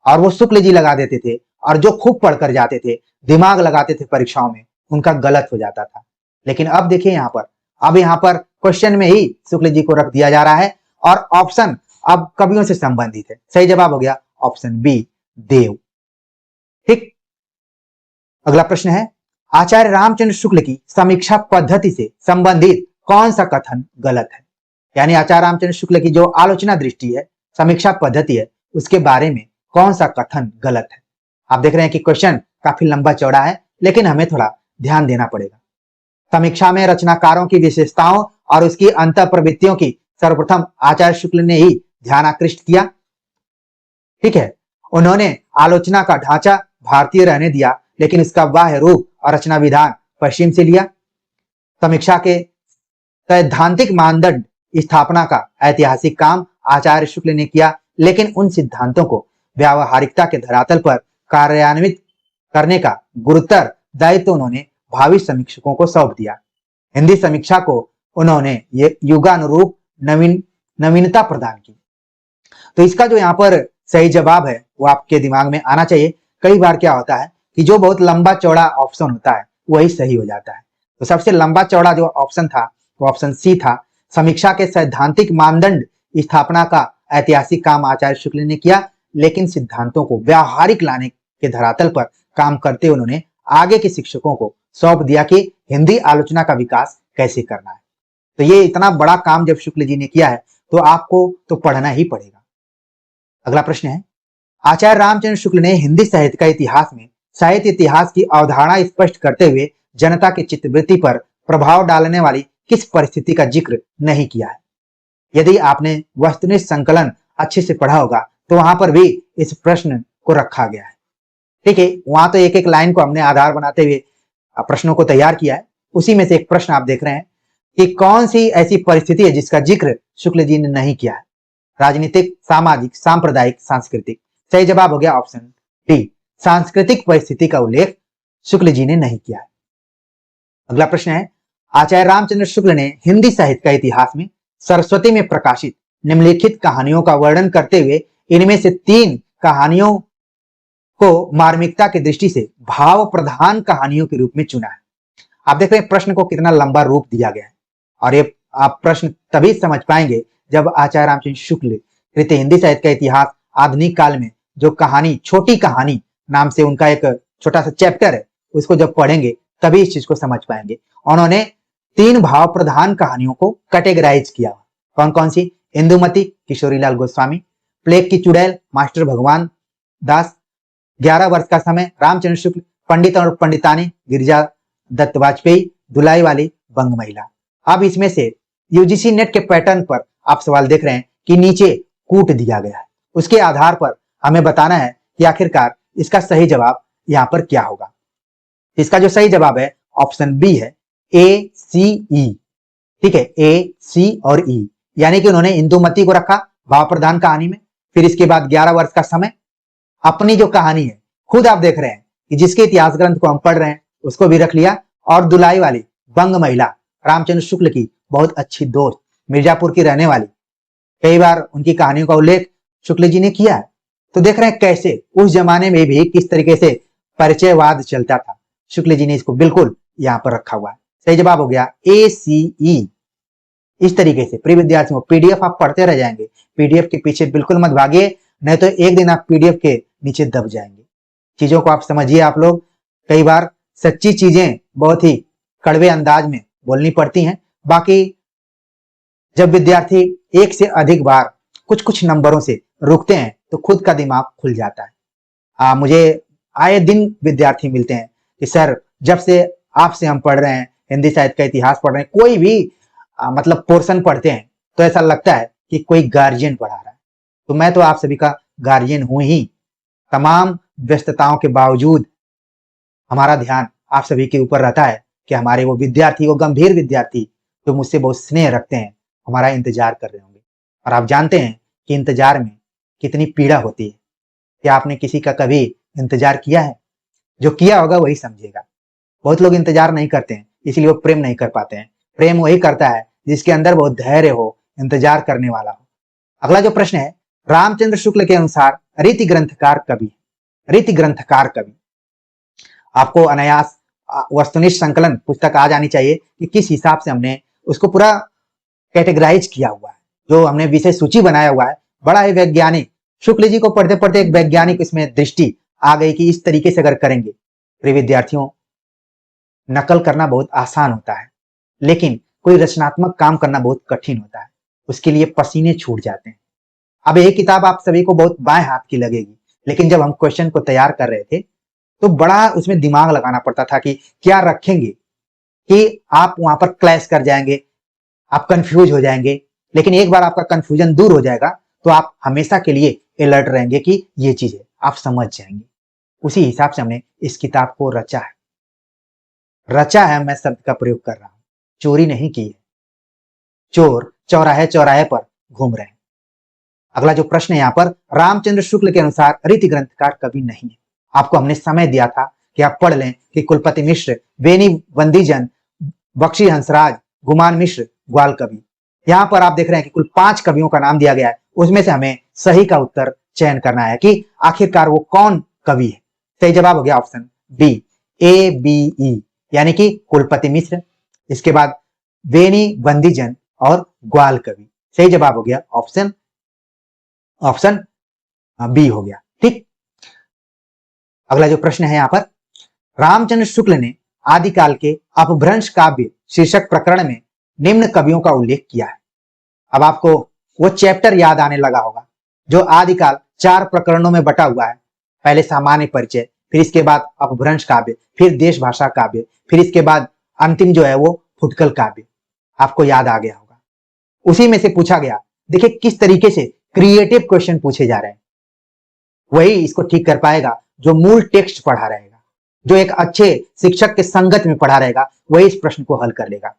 और वो शुक्ल जी लगा देते थे, और जो खूब पढ़कर जाते थे, दिमाग लगाते थे परीक्षाओं में, उनका गलत हो जाता था। लेकिन अब देखिए यहाँ पर, अब यहाँ पर क्वेश्चन में ही शुक्ल जी को रख दिया जा रहा है और ऑप्शन अब कवियों से संबंधित है। सही जवाब हो गया ऑप्शन बी, देव। ठीक, अगला प्रश्न है, आचार्य रामचंद्र शुक्ल की समीक्षा पद्धति से संबंधित कौन सा कथन गलत है? यानी आचार्य रामचंद्र शुक्ल की जो आलोचना दृष्टि है, समीक्षा पद्धति है, उसके बारे में कौन सा कथन गलत है? आप देख रहे हैं कि क्वेश्चन काफी लंबा चौड़ा है, लेकिन हमें थोड़ा ध्यान देना पड़ेगा। समीक्षा में रचनाकारों की विशेषताओं और उसकी अंतः प्रवृत्तियों की सर्वप्रथम आचार्य शुक्ल ने ही ध्यान आकृष्ट किया। ठीक है, उन्होंने आलोचना का ढांचा भारतीय रहने दिया, लेकिन उसका बाह्य रूप और रचना विधान पश्चिम से लिया। समीक्षा के सैद्धांतिक मानदंड स्थापना का ऐतिहासिक काम आचार्य शुक्ल ने किया, लेकिन उन सिद्धांतों को व्यावहारिकता के धरातल पर कार्यान्वित करने का गुरुतर दायित्व उन्होंने भावी समीक्षकों को सौंप दिया। हिंदी समीक्षा को उन्होंने ये युगानुरूप नवीनता प्रदान की। तो इसका जो यहाँ पर सही जवाब है वो आपके दिमाग में आना चाहिए। कई बार क्या होता है कि जो बहुत लंबा चौड़ा ऑप्शन होता है वही सही हो जाता है। तो सबसे लंबा चौड़ा जो ऑप्शन था वो ऑप्शन सी था, समीक्षा के सैद्धांतिक मानदंड स्थापना का ऐतिहासिक काम आचार्य शुक्ल ने किया, लेकिन सिद्धांतों को व्यावहारिक लाने के धरातल पर काम करते हुए उन्होंने आगे के शिक्षकों को सौंप दिया कि हिंदी आलोचना का विकास कैसे करना है। तो ये इतना बड़ा काम जब शुक्ल जी ने किया है तो आपको तो पढ़ना ही पड़ेगा। अगला प्रश्न है, आचार्य रामचंद्र शुक्ल ने हिंदी साहित्य का इतिहास में साहित्य इतिहास की अवधारणा स्पष्ट करते हुए जनता की चित्तवृत्ति पर प्रभाव डालने वाली किस परिस्थिति का जिक्र नहीं किया है? यदि आपने वस्तुनिष्ठ संकलन अच्छे से पढ़ा होगा तो वहां पर भी इस प्रश्न को रखा गया है। ठीक है, वहां तो एक एक लाइन को हमने आधार बनाते हुए प्रश्नों को तैयार किया है। उसी में से एक प्रश्न आप देख रहे हैं कि कौन सी ऐसी परिस्थिति है जिसका जिक्र शुक्ल जी ने नहीं किया है? राजनीतिक, सामाजिक, सांप्रदायिक, सांस्कृतिक। सही जवाब हो गया ऑप्शन डी, सांस्कृतिक परिस्थिति का उल्लेख शुक्ल जी ने नहीं किया है। अगला प्रश्न है, आचार्य रामचंद्र शुक्ल ने हिंदी साहित्य का इतिहास में सरस्वती में प्रकाशित निम्नलिखित कहानियों का वर्णन करते हुए इनमें से 3 कहानियों को मार्मिकता की दृष्टि से भाव प्रधान कहानियों के रूप में चुना है। आप देख रहे हैं प्रश्न को कितना लंबा रूप दिया गया है, और ये आप प्रश्न तभी समझ पाएंगे जब आचार्य रामचंद्र शुक्ल कृत हिंदी साहित्य का इतिहास आधुनिक काल में जो कहानी, छोटी कहानी नाम से उनका एक छोटा सा चैप्टर है, उसको जब पढ़ेंगे तभी इस चीज को समझ पाएंगे। उन्होंने 3 भाव प्रधान कहानियों को कैटेगराइज किया। कौन कौन सी? इंदुमती किशोरीलाल गोस्वामी, प्लेग की चुड़ैल मास्टर भगवान दास, 11 वर्ष का समय रामचंद्र शुक्ल, पंडित और पंडितानी गिरिजा दत्त वाजपेयी, दुलाई वाली बंग महिला। अब इसमें से यूजीसी नेट के पैटर्न पर आप सवाल देख रहे हैं कि नीचे कूट दिया गया है, उसके आधार पर हमें बताना है कि आखिरकार इसका सही जवाब यहाँ पर क्या होगा। इसका जो सही जवाब है ऑप्शन बी है, ए सी ई। ठीक है, ए सी और ई, यानी कि उन्होंने इंदुमती को रखा भाव प्रधान कहानी में, फिर इसके बाद 11 वर्ष का समय, अपनी जो कहानी है खुद आप देख रहे हैं कि जिसके इतिहास ग्रंथ को हम पढ़ रहे हैं उसको भी रख लिया, और दुलाई वाली बंग महिला रामचंद्र शुक्ल की बहुत अच्छी दोस्त, मिर्जापुर की रहने वाली, कई बार उनकी कहानियों का उल्लेख शुक्ल जी ने किया है। तो देख रहे हैं कैसे उस जमाने में भी किस तरीके से परिचयवाद चलता था, शुक्ल जी ने इसको बिल्कुल यहाँ पर रखा हुआ है। सही जवाब हो गया ए सी ई। इस तरीके से प्रिय विद्यार्थियों, पीडीएफ आप पढ़ते रह जाएंगे, पीडीएफ के पीछे बिल्कुल मत भागिए, नहीं तो एक दिन आप पीडीएफ के नीचे दब जाएंगे। चीजों को आप समझिए। आप लोग कई बार सच्ची चीजें बहुत ही कड़वे अंदाज में बोलनी पड़ती हैं, बाकी जब विद्यार्थी एक से अधिक बार कुछ कुछ नंबरों से रुकते हैं तो खुद का दिमाग खुल जाता है। मुझे आए दिन विद्यार्थी मिलते हैं कि सर जब से आपसे हम पढ़ रहे हैं, हिंदी साहित्य का इतिहास पढ़ रहे हैं, कोई भी मतलब पोर्शन पढ़ते हैं तो ऐसा लगता है कि कोई गार्जियन पढ़ा रहा है। तो मैं तो आप सभी का गार्जियन हूं ही। तमाम व्यस्तताओं के बावजूद हमारा ध्यान आप सभी के ऊपर रहता है कि हमारे वो विद्यार्थी, वो गंभीर विद्यार्थी जो मुझसे बहुत स्नेह रखते हैं, हमारा इंतजार कर रहे होंगे। और आप जानते हैं कि इंतजार में कितनी पीड़ा होती है। क्या आपने किसी का कभी इंतजार किया है? जो किया होगा वही समझेगा। बहुत लोग इंतजार नहीं करते हैं, इसलिए वो प्रेम नहीं कर पाते हैं। प्रेम वही करता है जिसके अंदर बहुत धैर्य हो, इंतजार करने वाला हो। अगला जो प्रश्न है, रामचंद्र शुक्ल के अनुसार रीति ग्रंथकार कवि है। रीति ग्रंथकार कवि, आपको अनायास वस्तुनिष्ठ संकलन पुस्तक आ जानी चाहिए कि किस हिसाब से हमने उसको पूरा कैटेगराइज किया हुआ है, जो हमने विषय सूची बनाया हुआ है। बड़ा ही वैज्ञानिक, शुक्ल जी को पढ़ते पढ़ते एक वैज्ञानिक इसमें दृष्टि आ गई कि इस तरीके से अगर करेंगे। प्रिय विद्यार्थियों, नकल करना बहुत आसान होता है, लेकिन कोई रचनात्मक काम करना बहुत कठिन होता है। उसके लिए पसीने छूट जाते हैं। अब यही किताब आप सभी को बहुत बाएं हाथ की लगेगी, लेकिन जब हम क्वेश्चन को तैयार कर रहे थे तो बड़ा उसमें दिमाग लगाना पड़ता था कि क्या रखेंगे, कि आप वहां पर क्लैश कर जाएंगे, आप कंफ्यूज हो जाएंगे। लेकिन एक बार आपका कंफ्यूजन दूर हो जाएगा तो आप हमेशा के लिए अलर्ट रहेंगे कि ये चीज है, आप समझ जाएंगे। उसी हिसाब से हमने इस किताब को रचा है। रचा है, मैं शब्द का प्रयोग कर रहा हूं, चोरी नहीं की है। चोर चौराहे चौराहे पर घूम रहे हैं। अगला जो प्रश्न है यहाँ पर, रामचंद्र शुक्ल के अनुसार रीति ग्रंथकार कवि नहीं है। आपको हमने समय दिया था कि आप पढ़ लें कि कुलपति मिश्र, बेनी बंदीजन, बख्शी हंसराज, गुमान मिश्र, ग्वाल कवि। यहाँ पर आप देख रहे हैं कि कुल 5 कवियों का नाम दिया गया है, उसमें से हमें सही का उत्तर चयन करना है कि आखिरकार वो कौन कवि है। सही जवाब हो गया option B, A B E, यानी कि कुलपति मिश्र, इसके बाद बेनी बंदीजन और ग्वाल कवि। सही जवाब हो गया ऑप्शन बी हो गया। ठीक, अगला जो प्रश्न है यहाँ पर, रामचंद्र शुक्ल ने आदिकाल के अपभ्रंश काव्य शीर्षक प्रकरण में निम्न कवियों का उल्लेख किया है। अब आपको वो चैप्टर याद आने लगा होगा जो आदिकाल 4 प्रकरणों में बटा हुआ है। पहले सामान्य परिचय, फिर इसके बाद अपभ्रंश काव्य, फिर देश भाषा काव्य, फिर इसके बाद अंतिम जो है वो फुटकल काव्य। आपको याद आ गया होगा। उसी में से पूछा गया, देखिए किस तरीके से क्रिएटिव क्वेश्चन पूछे जा रहे हैं। वही इसको ठीक कर पाएगा जो मूल टेक्स्ट पढ़ा रहेगा, जो एक अच्छे शिक्षक के संगत में पढ़ा रहेगा, वही इस प्रश्न को हल कर लेगा।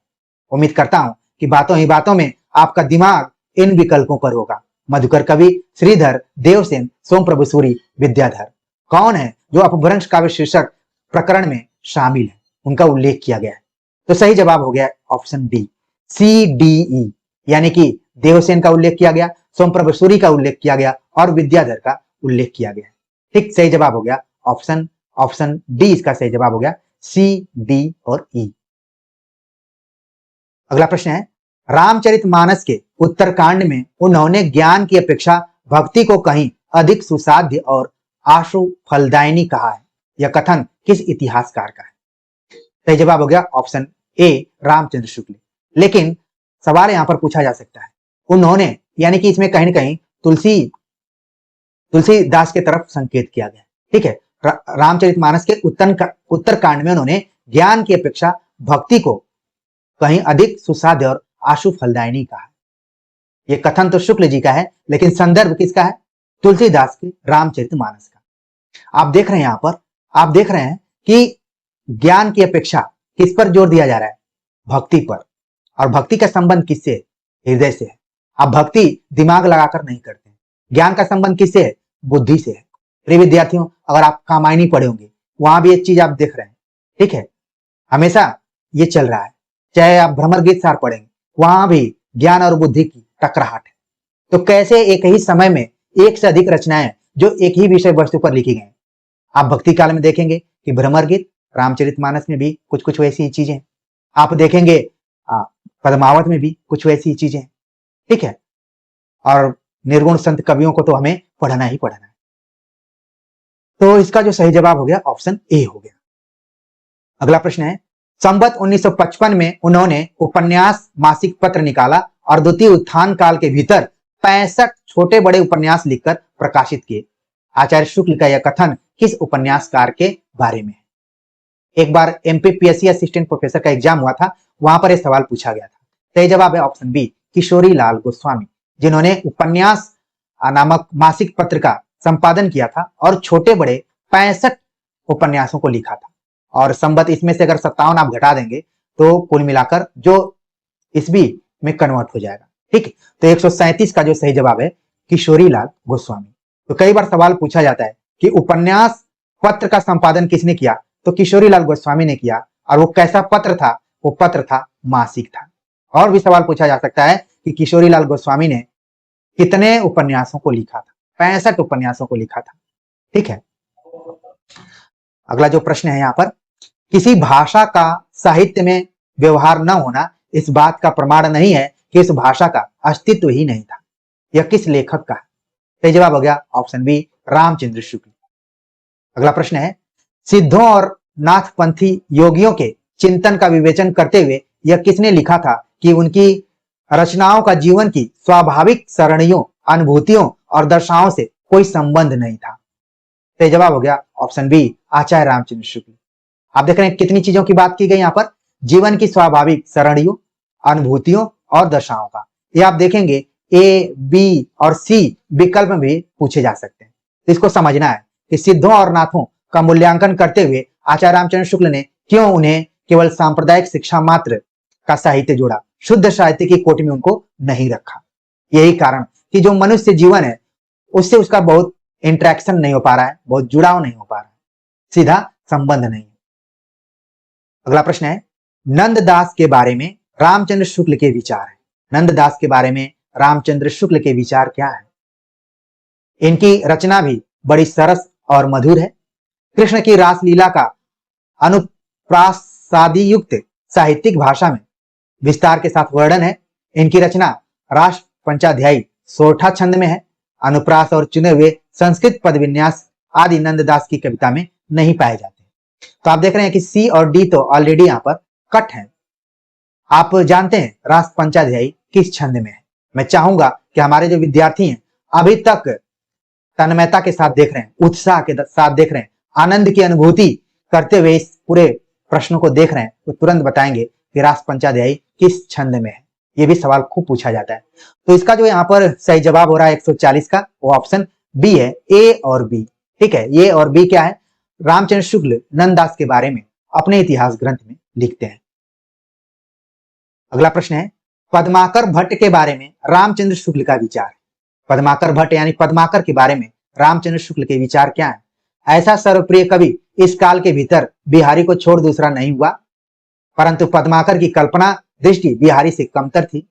उम्मीद करता हूं कि बातों ही बातों में आपका दिमाग इन विकल्पों पर होगा। मधुकर कवि, श्रीधर, देवसेन, सोमप्रभु सूरी, विद्याधर कौन है जो अपभ्रंश काव्य शीर्षक प्रकरण में शामिल है, उनका उल्लेख किया गया है। तो सही जवाब हो गया option D, C D E, यानी कि देवसेन का उल्लेख किया गया, सोमप्रभु सूरी का उल्लेख किया गया और विद्याधर का उल्लेख किया गया। ठीक, सही जवाब हो गया ऑप्शन डी, इसका सही जवाब हो गया सी, डी और ई। अगला प्रश्न है, रामचरितमानस के उत्तरकांड में उन्होंने ज्ञान की अपेक्षा भक्ति को कहीं अधिक सुसाध्य और आशु फलदायिनी कहा है। यह कथन किस इतिहासकार का है? सही जवाब हो गया ऑप्शन ए, रामचंद्र शुक्ल। लेकिन सवाल यहां पर पूछा जा सकता है, उन्होंने यानी कि इसमें कहीं ना कहीं तुलसीदास के तरफ संकेत किया गया। ठीक है, रामचरितमानस के उत्तरकांड में उन्होंने ज्ञान की अपेक्षा भक्ति को कहीं अधिक सुसाध्य और आशु फलदायिनी कहा। यह कथन तो शुक्ल जी का है, लेकिन संदर्भ किसका है? तुलसीदास के रामचरितमानस का। आप देख रहे हैं, यहां पर आप देख रहे हैं कि ज्ञान की अपेक्षा किस पर जोर दिया जा रहा है? भक्ति पर। और भक्ति का संबंध किससे है? हृदय से है। आप भक्ति दिमाग लगाकर नहीं करते हैं। ज्ञान का संबंध किससे है? बुद्धि से है। प्रिय विद्यार्थियों, अगर आप कामायनी पढ़े होंगे, वहां भी एक चीज आप देख रहे हैं। ठीक है, हमेशा ये चल रहा है। चाहे आप भ्रमर गीत सार पढ़ेंगे, वहां भी ज्ञान और बुद्धि की टकराहट है। तो कैसे एक ही समय में एक से अधिक रचनाएं जो एक ही विषय वस्तु पर लिखी गई। आप भक्ति काल में देखेंगे कि भ्रमर गीत, रामचरितमानस में भी कुछ कुछ वैसी चीजें। आप देखेंगे पद्मावत में भी कुछ वैसी चीजें। ठीक है, और निर्गुण संत कवियों को तो हमें पढ़ना ही पढ़ना है। तो इसका जो सही जवाब हो गया ऑप्शन ए हो गया। अगला प्रश्न है, संवत 1955 में उन्होंने उपन्यास मासिक पत्र निकाला और द्वितीय उत्थान काल के भीतर 65 छोटे बड़े उपन्यास लिखकर प्रकाशित किए। आचार्य शुक्ल का यह कथन किस उपन्यासकार के बारे में है? एक बार एमपीपीएससी असिस्टेंट प्रोफेसर का एग्जाम हुआ था, वहां पर यह सवाल पूछा गया था। सही जवाब है ऑप्शन बी, किशोरी लाल गोस्वामी, जिन्होंने उपन्यास नामक मासिक पत्र का संपादन किया था और छोटे बड़े 65 उपन्यासों को लिखा था। और संवत इसमें से अगर 57 आप घटा देंगे तो कुल मिलाकर जो ईस्वी में कन्वर्ट हो जाएगा। ठीक, तो 137 का जो सही जवाब है किशोरी लाल गोस्वामी। तो कई बार सवाल पूछा जाता है कि उपन्यास पत्र का संपादन किसने किया, तो किशोरी लाल गोस्वामी ने किया। और वो कैसा पत्र था? वो पत्र था मासिक था। और भी सवाल पूछा जा सकता है कि किशोरी लाल गोस्वामी ने कितने उपन्यासों को लिखा था? 65 उपन्यासों को लिखा था। ठीक है, अगला जो प्रश्न है यहाँ पर, किसी भाषा का साहित्य में व्यवहार न होना इस बात का प्रमाण नहीं है कि इस भाषा का अस्तित्व ही नहीं था। यह किस लेखक का है? सही जवाब हो गया ऑप्शन बी, रामचंद्र शुक्ल। अगला प्रश्न है, सिद्धों और नाथपंथी योगियों के चिंतन का विवेचन करते हुए यह किसने लिखा था कि उनकी रचनाओं का जीवन की स्वाभाविक सरणियों, अनुभूतियों और दशाओं से कोई संबंध नहीं था? सही जवाब हो गया ऑप्शन बी, आचार्य रामचंद्र शुक्ल। आप देख रहे हैं कितनी चीजों की बात की गई यहाँ पर, जीवन की स्वाभाविक सरणियों, अनुभूतियों और दशाओं का। ये आप देखेंगे ए, बी और सी विकल्प में भी पूछे जा सकते हैं। तो इसको समझना है कि सिद्धों और नाथों का मूल्यांकन करते हुए आचार्य रामचंद्र शुक्ल ने क्यों उन्हें केवल सांप्रदायिक शिक्षा मात्र का साहित्य जोड़ा, शुद्ध साहित्य की कोटि में उनको नहीं रखा। यही कारण कि जो मनुष्य जीवन है उससे उसका बहुत इंटरेक्शन नहीं हो पा रहा है, बहुत जुड़ाव नहीं हो पा रहा है, सीधा संबंध नहीं है। अगला प्रश्न है, नंददास के बारे में रामचंद्र शुक्ल के विचार है। नंददास के बारे में रामचंद्र शुक्ल के विचार क्या है? इनकी रचना भी बड़ी सरस और मधुर है। कृष्ण की रासलीला का अनुप्रासादी युक्त साहित्यिक भाषा में विस्तार के साथ वर्णन है। इनकी रचना राष्ट्र पंचाध्यायी सोरठा छंद में है। अनुप्रास और चुने हुए संस्कृत पद विन्यास आदि नंददास की कविता में नहीं पाए जाते। तो आप देख रहे हैं कि सी और डी तो ऑलरेडी यहाँ पर कट है। आप जानते हैं रास पंचाध्यायी किस छंद में है। मैं चाहूंगा कि हमारे जो विद्यार्थी हैं अभी तक तन्मयता के साथ देख रहे हैं, उत्साह के साथ देख रहे हैं, आनंद की अनुभूति करते हुए इस पूरे प्रश्नों को देख रहे हैं, तो तुरंत बताएंगे कि रास पंचाध्यायी किस छंद में है। ये भी सवाल खूब पूछा जाता है। तो इसका जो यहाँ पर सही जवाब हो रहा है 140 का, वो ऑप्शन बी है, ए और बी। ठीक है, ये और बी क्या है? रामचंद्र शुक्ल नंददास के बारे में अपने इतिहास ग्रंथ में लिखते हैं। अगला प्रश्न है, पद्माकर भट्ट के बारे में रामचंद्र शुक्ल का विचार। पद्माकर भट्ट यानी पद्माकर के बारे में रामचंद्र शुक्ल के विचार क्या है? ऐसा सर्वप्रिय कवि इस काल के भीतर बिहारी को छोड़ दूसरा नहीं हुआ, परंतु पद्माकर की कल्पना दृष्टि बिहारी से कमतर थी।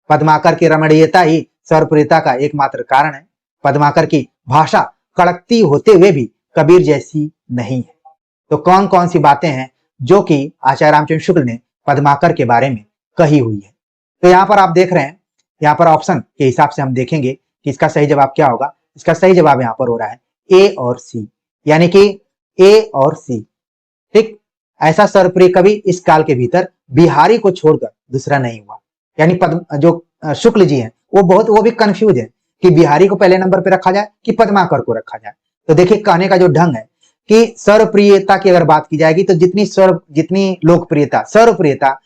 पद्माकर की रमणीयता ही सर्वप्रियता का एकमात्र कारण है। पद्माकर की भाषा कड़कती होते हुए भी कबीर जैसी नहीं है। तो कौन कौन सी बातें हैं जो कि आचार्य रामचंद्र शुक्ल ने पद्माकर के बारे में कही हुई है? तो यहाँ पर आप देख रहे हैं, यहाँ पर ऑप्शन के हिसाब से हम देखेंगे कि इसका सही जवाब क्या होगा। इसका सही जवाब यहाँ पर हो रहा है ए और सी, यानी कि ए और सी। ठीक, ऐसा सर्वप्रिय कवि इस काल के भीतर बिहारी को छोड़कर दूसरा नहीं हुआ। यानी जो शुक्ल जी हैं वो भी कंफ्यूज है कि बिहारी को पहले नंबर पे रखा जाए कि पद्माकर को रखा जाए। तो देखिए कहने का जो ढंग है कि सर्वप्रियता की अगर बात की जाएगी तो जितनी लोकप्रियता सर्वप्रियता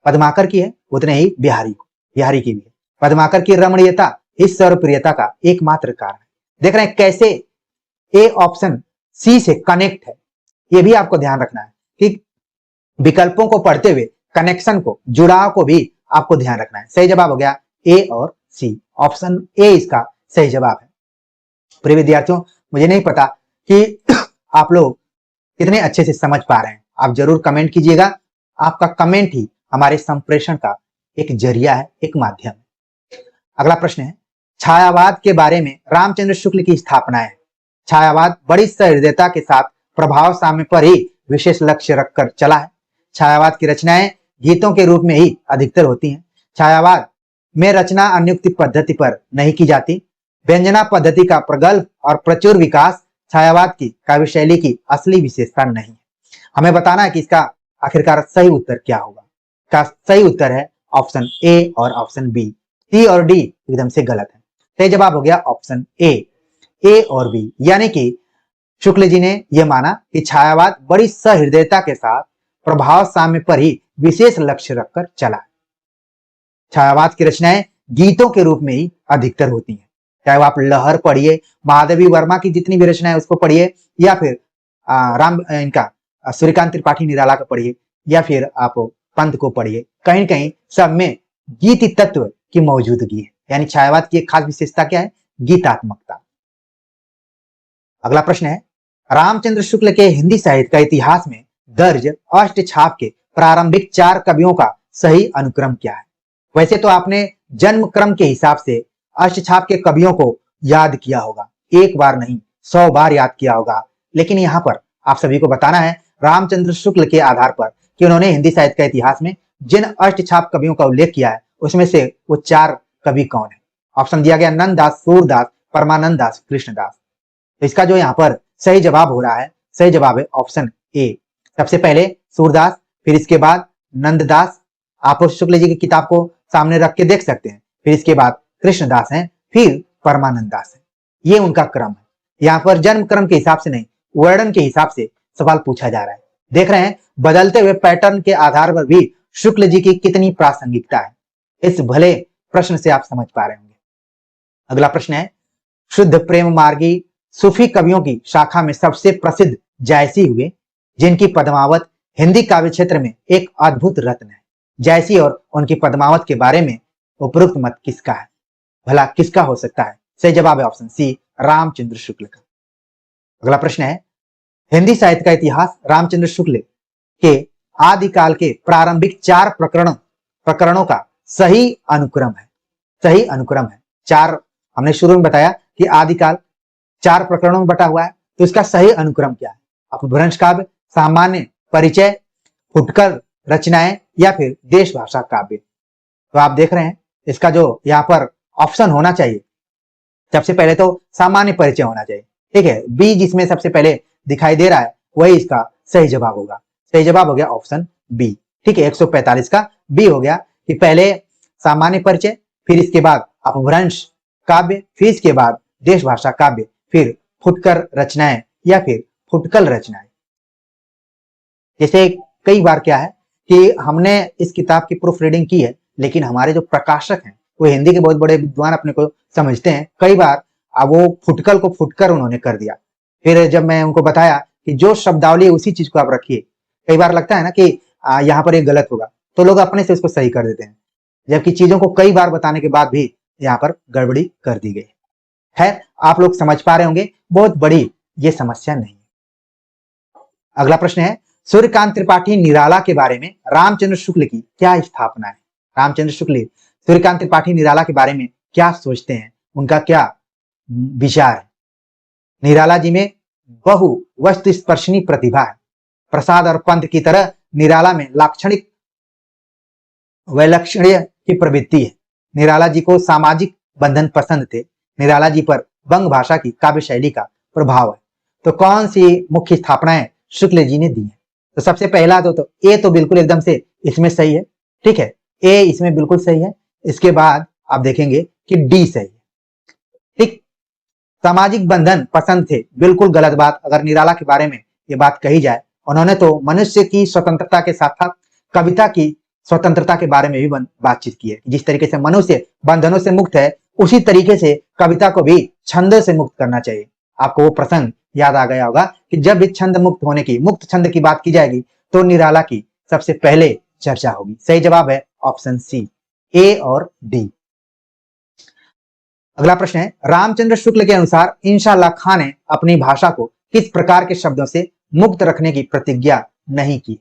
पद्माकर की है उतने ही बिहारी की भी है। पद्माकर की रमणीयता इस सर्वप्रियता का एकमात्र कारण है। देख रहे हैं कैसे ए ऑप्शन सी से कनेक्ट है। ये भी आपको ध्यान रखना है कि विकल्पों को पढ़ते हुए कनेक्शन को, जुड़ाव को भी आपको ध्यान रखना है। सही जवाब हो गया ए और सी, ऑप्शन ए इसका सही जवाब है। प्रिय विद्यार्थियों, मुझे नहीं पता कि आप लोग कितने अच्छे से समझ पा रहे हैं। आप जरूर कमेंट कीजिएगा। आपका कमेंट ही हमारे संप्रेषण का एक जरिया है, एक माध्यम है। अगला प्रश्न है, छायावाद के बारे में रामचंद्र शुक्ल की स्थापना है। छायावाद बड़ी सहृदयता के साथ प्रभाव साम्य पर ही विशेष लक्ष्य रखकर चला है। छायावाद की रचनाएं गीतों के रूप में ही अधिकतर होती हैं। छायावाद में रचना अनुयुक्ति पद्धति पर नहीं की जाती। व्यंजना पद्धति का प्रगल्भ और प्रचुर विकास छायावाद की काव्य शैली की असली विशेषता नहीं है। हमें बताना है कि इसका आखिरकार सही उत्तर क्या होगा। का सही उत्तर है ऑप्शन ए और ऑप्शन बी। सी और डी एकदम से गलत है। सही जवाब हो गया ऑप्शन ए और बी, यानी कि शुक्ल जी ने यह माना कि छायावाद बड़ी सहृदयता के साथ प्रभाव साम्य पर ही विशेष लक्ष्य रखकर चला। छायावाद की रचनाएं गीतों के रूप में ही अधिकतर होती हैं। चाहे वो आप लहर पढ़िए, महादेवी वर्मा की जितनी भी रचनाएं उसको पढ़िए, या फिर सूर्यकांत त्रिपाठी निराला को पढ़िए, या फिर आप पंत को पढ़िए, कहीं न कहीं सब में गीति तत्व की मौजूदगी है। यानी छायावाद की एक खास विशेषता क्या है? गीतात्मकता। अगला प्रश्न है, रामचंद्र शुक्ल के हिंदी साहित्य का इतिहास में दर्ज अष्टछाप के प्रारंभिक 4 कवियों का सही अनुक्रम क्या है? वैसे तो आपने जन्म क्रम के हिसाब से अष्टछाप के कवियों को याद किया होगा, एक बार नहीं 100 बार याद किया होगा, लेकिन यहाँ पर आप सभी को बताना है रामचंद्र शुक्ल के आधार पर कि उन्होंने हिंदी साहित्य का इतिहास में जिन अष्टछाप कवियों का उल्लेख किया है उसमें से वो 4 कवि कौन है। ऑप्शन दिया गया नंददास, सूरदास, परमानंद दास, कृष्णदास। तो इसका जो यहाँ पर सही जवाब हो रहा है, सही जवाब है ऑप्शन ए। सबसे पहले सूरदास, फिर इसके बाद नंददास। आप शुक्ल जी की किताब को सामने रख के देख सकते हैं। फिर इसके बाद कृष्णदास हैं, फिर परमानंद दास है। ये उनका क्रम है। यहाँ पर जन्म क्रम के हिसाब से नहीं, वर्णन के हिसाब से सवाल पूछा जा रहा है। देख रहे हैं बदलते हुए पैटर्न के आधार पर भी शुक्ल जी की कितनी प्रासंगिकता है। इस भले प्रश्न से आप समझ पा रहे होंगे। अगला प्रश्न है, शुद्ध प्रेम मार्गी सूफी कवियों की शाखा में सबसे प्रसिद्ध जायसी हुए, जिनकी पद्मावत हिंदी काव्य क्षेत्र में एक अद्भुत रत्न है। जायसी और उनकी पद्मावत के बारे में उपरोक्त मत किसका है? भला किसका हो सकता है? सही जवाब है ऑप्शन सी, रामचंद्र शुक्ल का। अगला प्रश्न है, हिंदी साहित्य का इतिहास रामचंद्र शुक्ल के आदिकाल के प्रारंभिक 4 प्रकरणों का सही अनुक्रम है। सही अनुक्रम है 4। हमने शुरू में बताया कि आदिकाल 4 प्रकरणों में बटा हुआ है, तो इसका सही अनुक्रम क्या है? अपभ्रंश काव्य, सामान्य, परिचय, फुटकर रचनाएं, या फिर देश भाषा काव्य। तो आप देख रहे हैं इसका जो यहाँ पर ऑप्शन होना चाहिए सबसे पहले तो सामान्य परिचय होना चाहिए, ठीक है। बी जिसमें सबसे पहले दिखाई दे रहा है वही इसका सही जवाब होगा। सही जवाब हो गया ऑप्शन बी, ठीक है। 145 का बी हो गया कि पहले सामान्य परिचय, फिर इसके बाद अपभ्रंश काव्य, फिर इसके बाद देश भाषा काव्य, फिर फुटकर रचनाएं या फिर फुटकल रचनाएं। जैसे कई बार क्या है कि हमने इस किताब की प्रूफ रीडिंग की है, लेकिन हमारे जो प्रकाशक हैं वो हिंदी के बहुत बड़े विद्वान अपने को समझते हैं। कई बार वो फुटकल को फुटकर उन्होंने कर दिया। फिर जब मैं उनको बताया कि जो शब्दावली उसी चीज को आप रखिए, कई बार लगता है ना कि यहाँ पर ये गलत होगा, तो लोग अपने से उसको सही कर देते हैं, जबकि चीजों को कई बार बताने के बाद भी यहाँ पर गड़बड़ी कर दी गई है। आप लोग समझ पा रहे होंगे, बहुत बड़ी ये समस्या नहीं है। अगला प्रश्न है, सूर्यकांत त्रिपाठी निराला के बारे में रामचंद्र शुक्ल की क्या स्थापना है? रामचंद्र शुक्ल सूर्यकांत त्रिपाठी निराला के बारे में क्या सोचते हैं, उनका क्या विचार है? निराला जी में बहु वस्तु स्पर्शनी प्रतिभा है। प्रसाद और पंत की तरह निराला में लाक्षणिक वैलक्षण्य की प्रवृत्ति है। निराला जी को सामाजिक बंधन पसंद थे। निराला जी पर बंग भाषा की काव्य शैली का प्रभाव है। तो कौन सी मुख्य स्थापनाएं शुक्ल जी ने दी है? तो सबसे पहला तो ए तो बिल्कुल एकदम से इसमें सही है, ठीक है। ए इसमें बिल्कुल सही है। इसके बाद आप देखेंगे कि डी सही है, ठीक। सामाजिक बंधन पसंद थे, बिल्कुल गलत बात। अगर निराला के बारे में ये बात कही जाए, उन्होंने तो मनुष्य की स्वतंत्रता के साथ साथ कविता की स्वतंत्रता के बारे में भी बातचीत की है। जिस तरीके से मनुष्य बंधनों से मुक्त है, उसी तरीके से कविता को भी छंदों से मुक्त करना चाहिए। आपको वो प्रसंग याद आ गया होगा कि जब भी छंद मुक्त होने की, मुक्त छंद की बात की जाएगी, तो निराला की सबसे पहले चर्चा होगी। सही जवाब है ऑप्शन सी, ए और डी। अगला प्रश्न है, रामचंद्र शुक्ल के अनुसार इंशाअल्लाह खां ने अपनी भाषा को किस प्रकार के शब्दों से मुक्त रखने की प्रतिज्ञा नहीं की?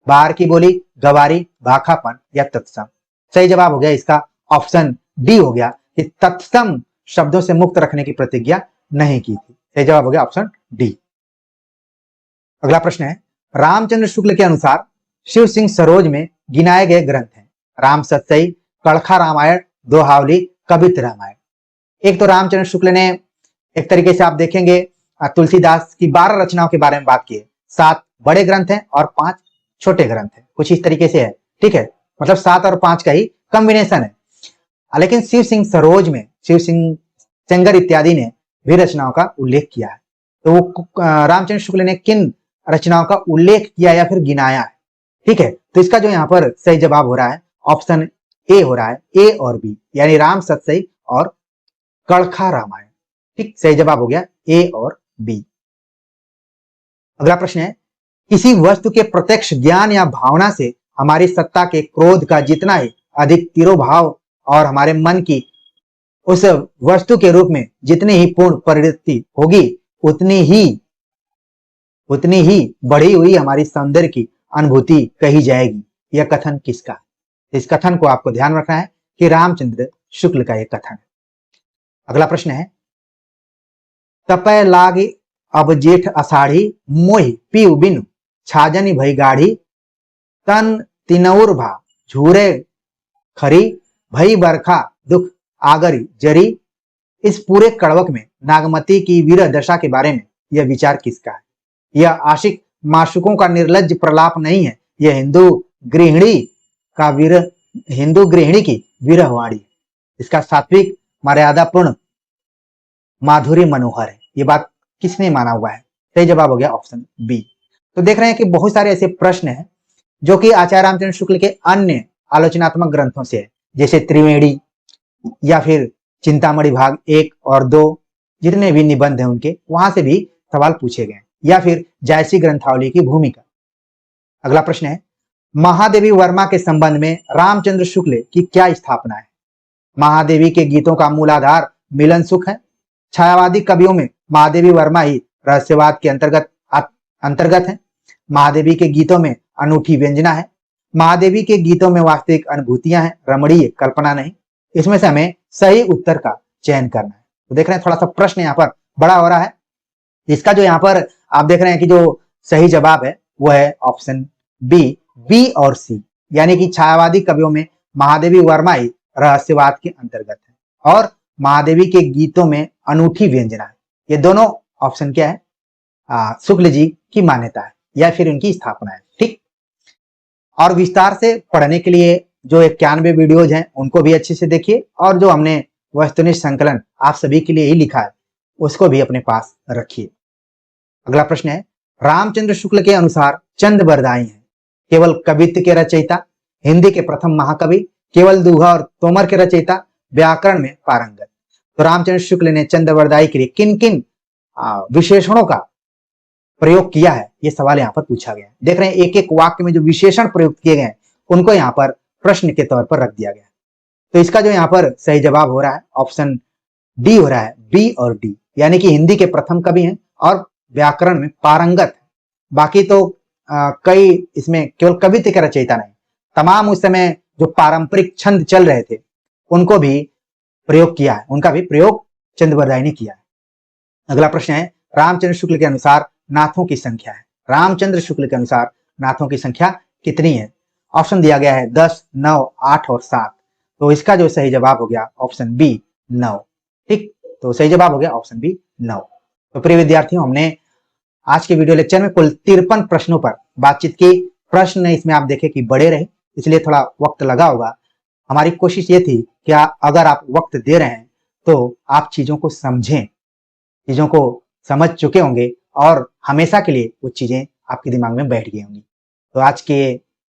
बाहर की बोली, गवारी, भाखापन या तत्सम? सही जवाब हो गया इसका ऑप्शन डी हो गया कि तत्सम शब्दों से मुक्त रखने की प्रतिज्ञा नहीं की थी। सही जवाब हो गया ऑप्शन डी। अगला प्रश्न है, रामचंद्र शुक्ल के अनुसार शिव सिंह सरोज में गिनाए गए ग्रंथ हैं राम सतसई, कड़खा रामायण, दोहावली, कबित रामायण। एक तो रामचंद्र शुक्ल ने एक तरीके से आप देखेंगे तुलसीदास की 12 रचनाओं के बारे में बात की है। 7 बड़े ग्रंथ हैं और 5 छोटे ग्रंथ हैं, कुछ इस तरीके से है, ठीक है। मतलब 7 और 5 का ही कॉम्बिनेशन है। लेकिन शिव सिंह सरोज में शिव सिंह सेंगर इत्यादि ने भी रचनाओं का उल्लेख किया है। तो वो रामचंद्र शुक्ल ने किन रचनाओं का उल्लेख किया या फिर गिनाया है, ठीक है। तो इसका जो यहाँ पर सही जवाब हो रहा है ऑप्शन ए हो रहा है, ए और बी, यानी राम सतसई और कड़खा रामायण, ठीक। सही जवाब हो गया ए और बी। अगला प्रश्न है, किसी वस्तु के प्रत्यक्ष ज्ञान या भावना से हमारी सत्ता के क्रोध का जितना ही अधिक तिरोभाव और हमारे मन की उस वस्तु के रूप में जितनी ही पूर्ण परिणति होगी, उतनी ही बढ़ी हुई हमारी सौंदर्य की अनुभूति कही जाएगी। यह कथन किसका? इस कथन को आपको ध्यान रखना है कि रामचंद्र शुक्ल का यह कथन है। अगला प्रश्न है, तपय लाग अब जेठ अषाढ़ी, मोहि पीऊ बिनु छाजनी भई गाढ़ी, तन तिनौर भा झूरे खरी, भई बरखा दुख आगरी जरी। इस पूरे कड़वक में नागमती की वीर दशा के बारे में यह विचार किसका है? यह आशिक माशुकों का निर्लज्ज प्रलाप नहीं है, यह हिंदू गृहिणी की वीरवाणी है। इसका सात्विक, मर्यादापूर्ण, माधुरी मनोहर है। ये बात किसने माना हुआ है? सही जवाब हो गया ऑप्शन बी। तो देख रहे हैं कि बहुत सारे ऐसे प्रश्न हैं जो कि आचार्य रामचंद्र शुक्ल के अन्य आलोचनात्मक ग्रंथों से है, जैसे त्रिवेणी या फिर चिंतामणि भाग 1 और 2, जितने भी निबंध हैं उनके, वहां से भी सवाल पूछे गए, या फिर जायसी ग्रंथावली की भूमिका। अगला प्रश्न है, महादेवी वर्मा के संबंध में रामचंद्र शुक्ल की क्या स्थापना है? महादेवी के गीतों का मूलाधार मिलन सुख है। छायावादी कवियों में महादेवी वर्मा ही रहस्यवाद के अंतर्गत है। महादेवी के गीतों में अनूठी व्यंजना है। महादेवी के गीतों में वास्तविक अनुभूतियां हैं, रमणीय कल्पना नहीं। इसमें से हमें सही उत्तर का चयन करना है। तो देख रहे हैं थोड़ा सा प्रश्न यहाँ पर बड़ा हो रहा है। इसका जो यहाँ पर आप देख रहे हैं कि जो सही जवाब है वो है ऑप्शन बी और सी, यानी कि छायावादी कवियों में महादेवी वर्मा ही रहस्यवाद के अंतर्गत है और महादेवी के गीतों में अनूठी व्यंजना है। ये दोनों ऑप्शन क्या है? शुक्ल जी की मान्यता है या फिर उनकी स्थापना है। ठीक, और विस्तार से पढ़ने के लिए जो 91 वीडियोज हैं उनको भी अच्छे से देखिए, और जो हमने वस्तुनिष्ठ संकलन आप सभी के लिए ही लिखा है उसको भी अपने पास रखिए। अगला प्रश्न है, रामचंद्र शुक्ल के अनुसार चंद बरदाई हैं केवल कवित्व के रचयिता, हिंदी के प्रथम महाकवि, केवल दोहा और तोमर के रचयिता, व्याकरण में पारंगत। तो रामचंद्र शुक्ल ने चंद बरदाई के लिए किन किन विशेषणों का प्रयोग किया है, ये सवाल यहाँ पर पूछा गया है। देख रहे हैं एक एक वाक्य में जो विशेषण प्रयुक्त किए गए हैं उनको यहाँ पर प्रश्न के तौर पर रख दिया गया है। तो इसका जो यहाँ पर सही जवाब हो रहा है ऑप्शन डी हो रहा है, बी और डी, यानी कि हिंदी के प्रथम कवि हैं और व्याकरण में पारंगत है। बाकी तो कई इसमें केवल कवित्व का रचयिता नहीं, तमाम उस समय जो पारंपरिक छंद चल रहे थे उनको भी प्रयोग किया है, उनका भी प्रयोग चंद बरदाई ने किया है। अगला प्रश्न है, रामचंद्र शुक्ल के अनुसार नाथों की संख्या है। रामचंद्र शुक्ल के अनुसार नाथों की संख्या कितनी है? ऑप्शन दिया गया है 10, 9, 8 और 7। तो इसका जो सही जवाब हो गया ऑप्शन बी 9। ठीक, तो सही जवाब हो गया ऑप्शन बी 9। तो प्रिय विद्यार्थियों, हमने आज के वीडियो लेक्चर में कुल 53 प्रश्नों पर बातचीत की। प्रश्न इसमें आप देखें कि बड़े रहे, इसलिए थोड़ा वक्त लगा होगा। हमारी कोशिश ये थी कि अगर आप वक्त दे रहे हैं तो आप चीजों को समझें, चीजों को समझ चुके होंगे और हमेशा के लिए वो चीजें आपके दिमाग में बैठ गई होंगी। तो आज के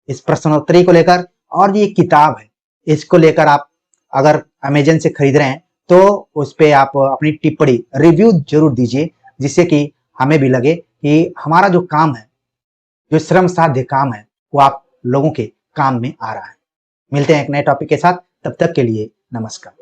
इस प्रश्नोत्तरी को लेकर, और ये किताब है इसको लेकर आप अगर अमेजन से खरीद रहे हैं तो उस पर आप अपनी टिप्पणी रिव्यू जरूर दीजिए, जिससे कि हमें भी लगे कि हमारा जो काम है, जो श्रम साध्य काम है, वो आप लोगों के काम में आ रहा है। मिलते हैं एक नए टॉपिक के साथ, तब तक के लिए नमस्कार।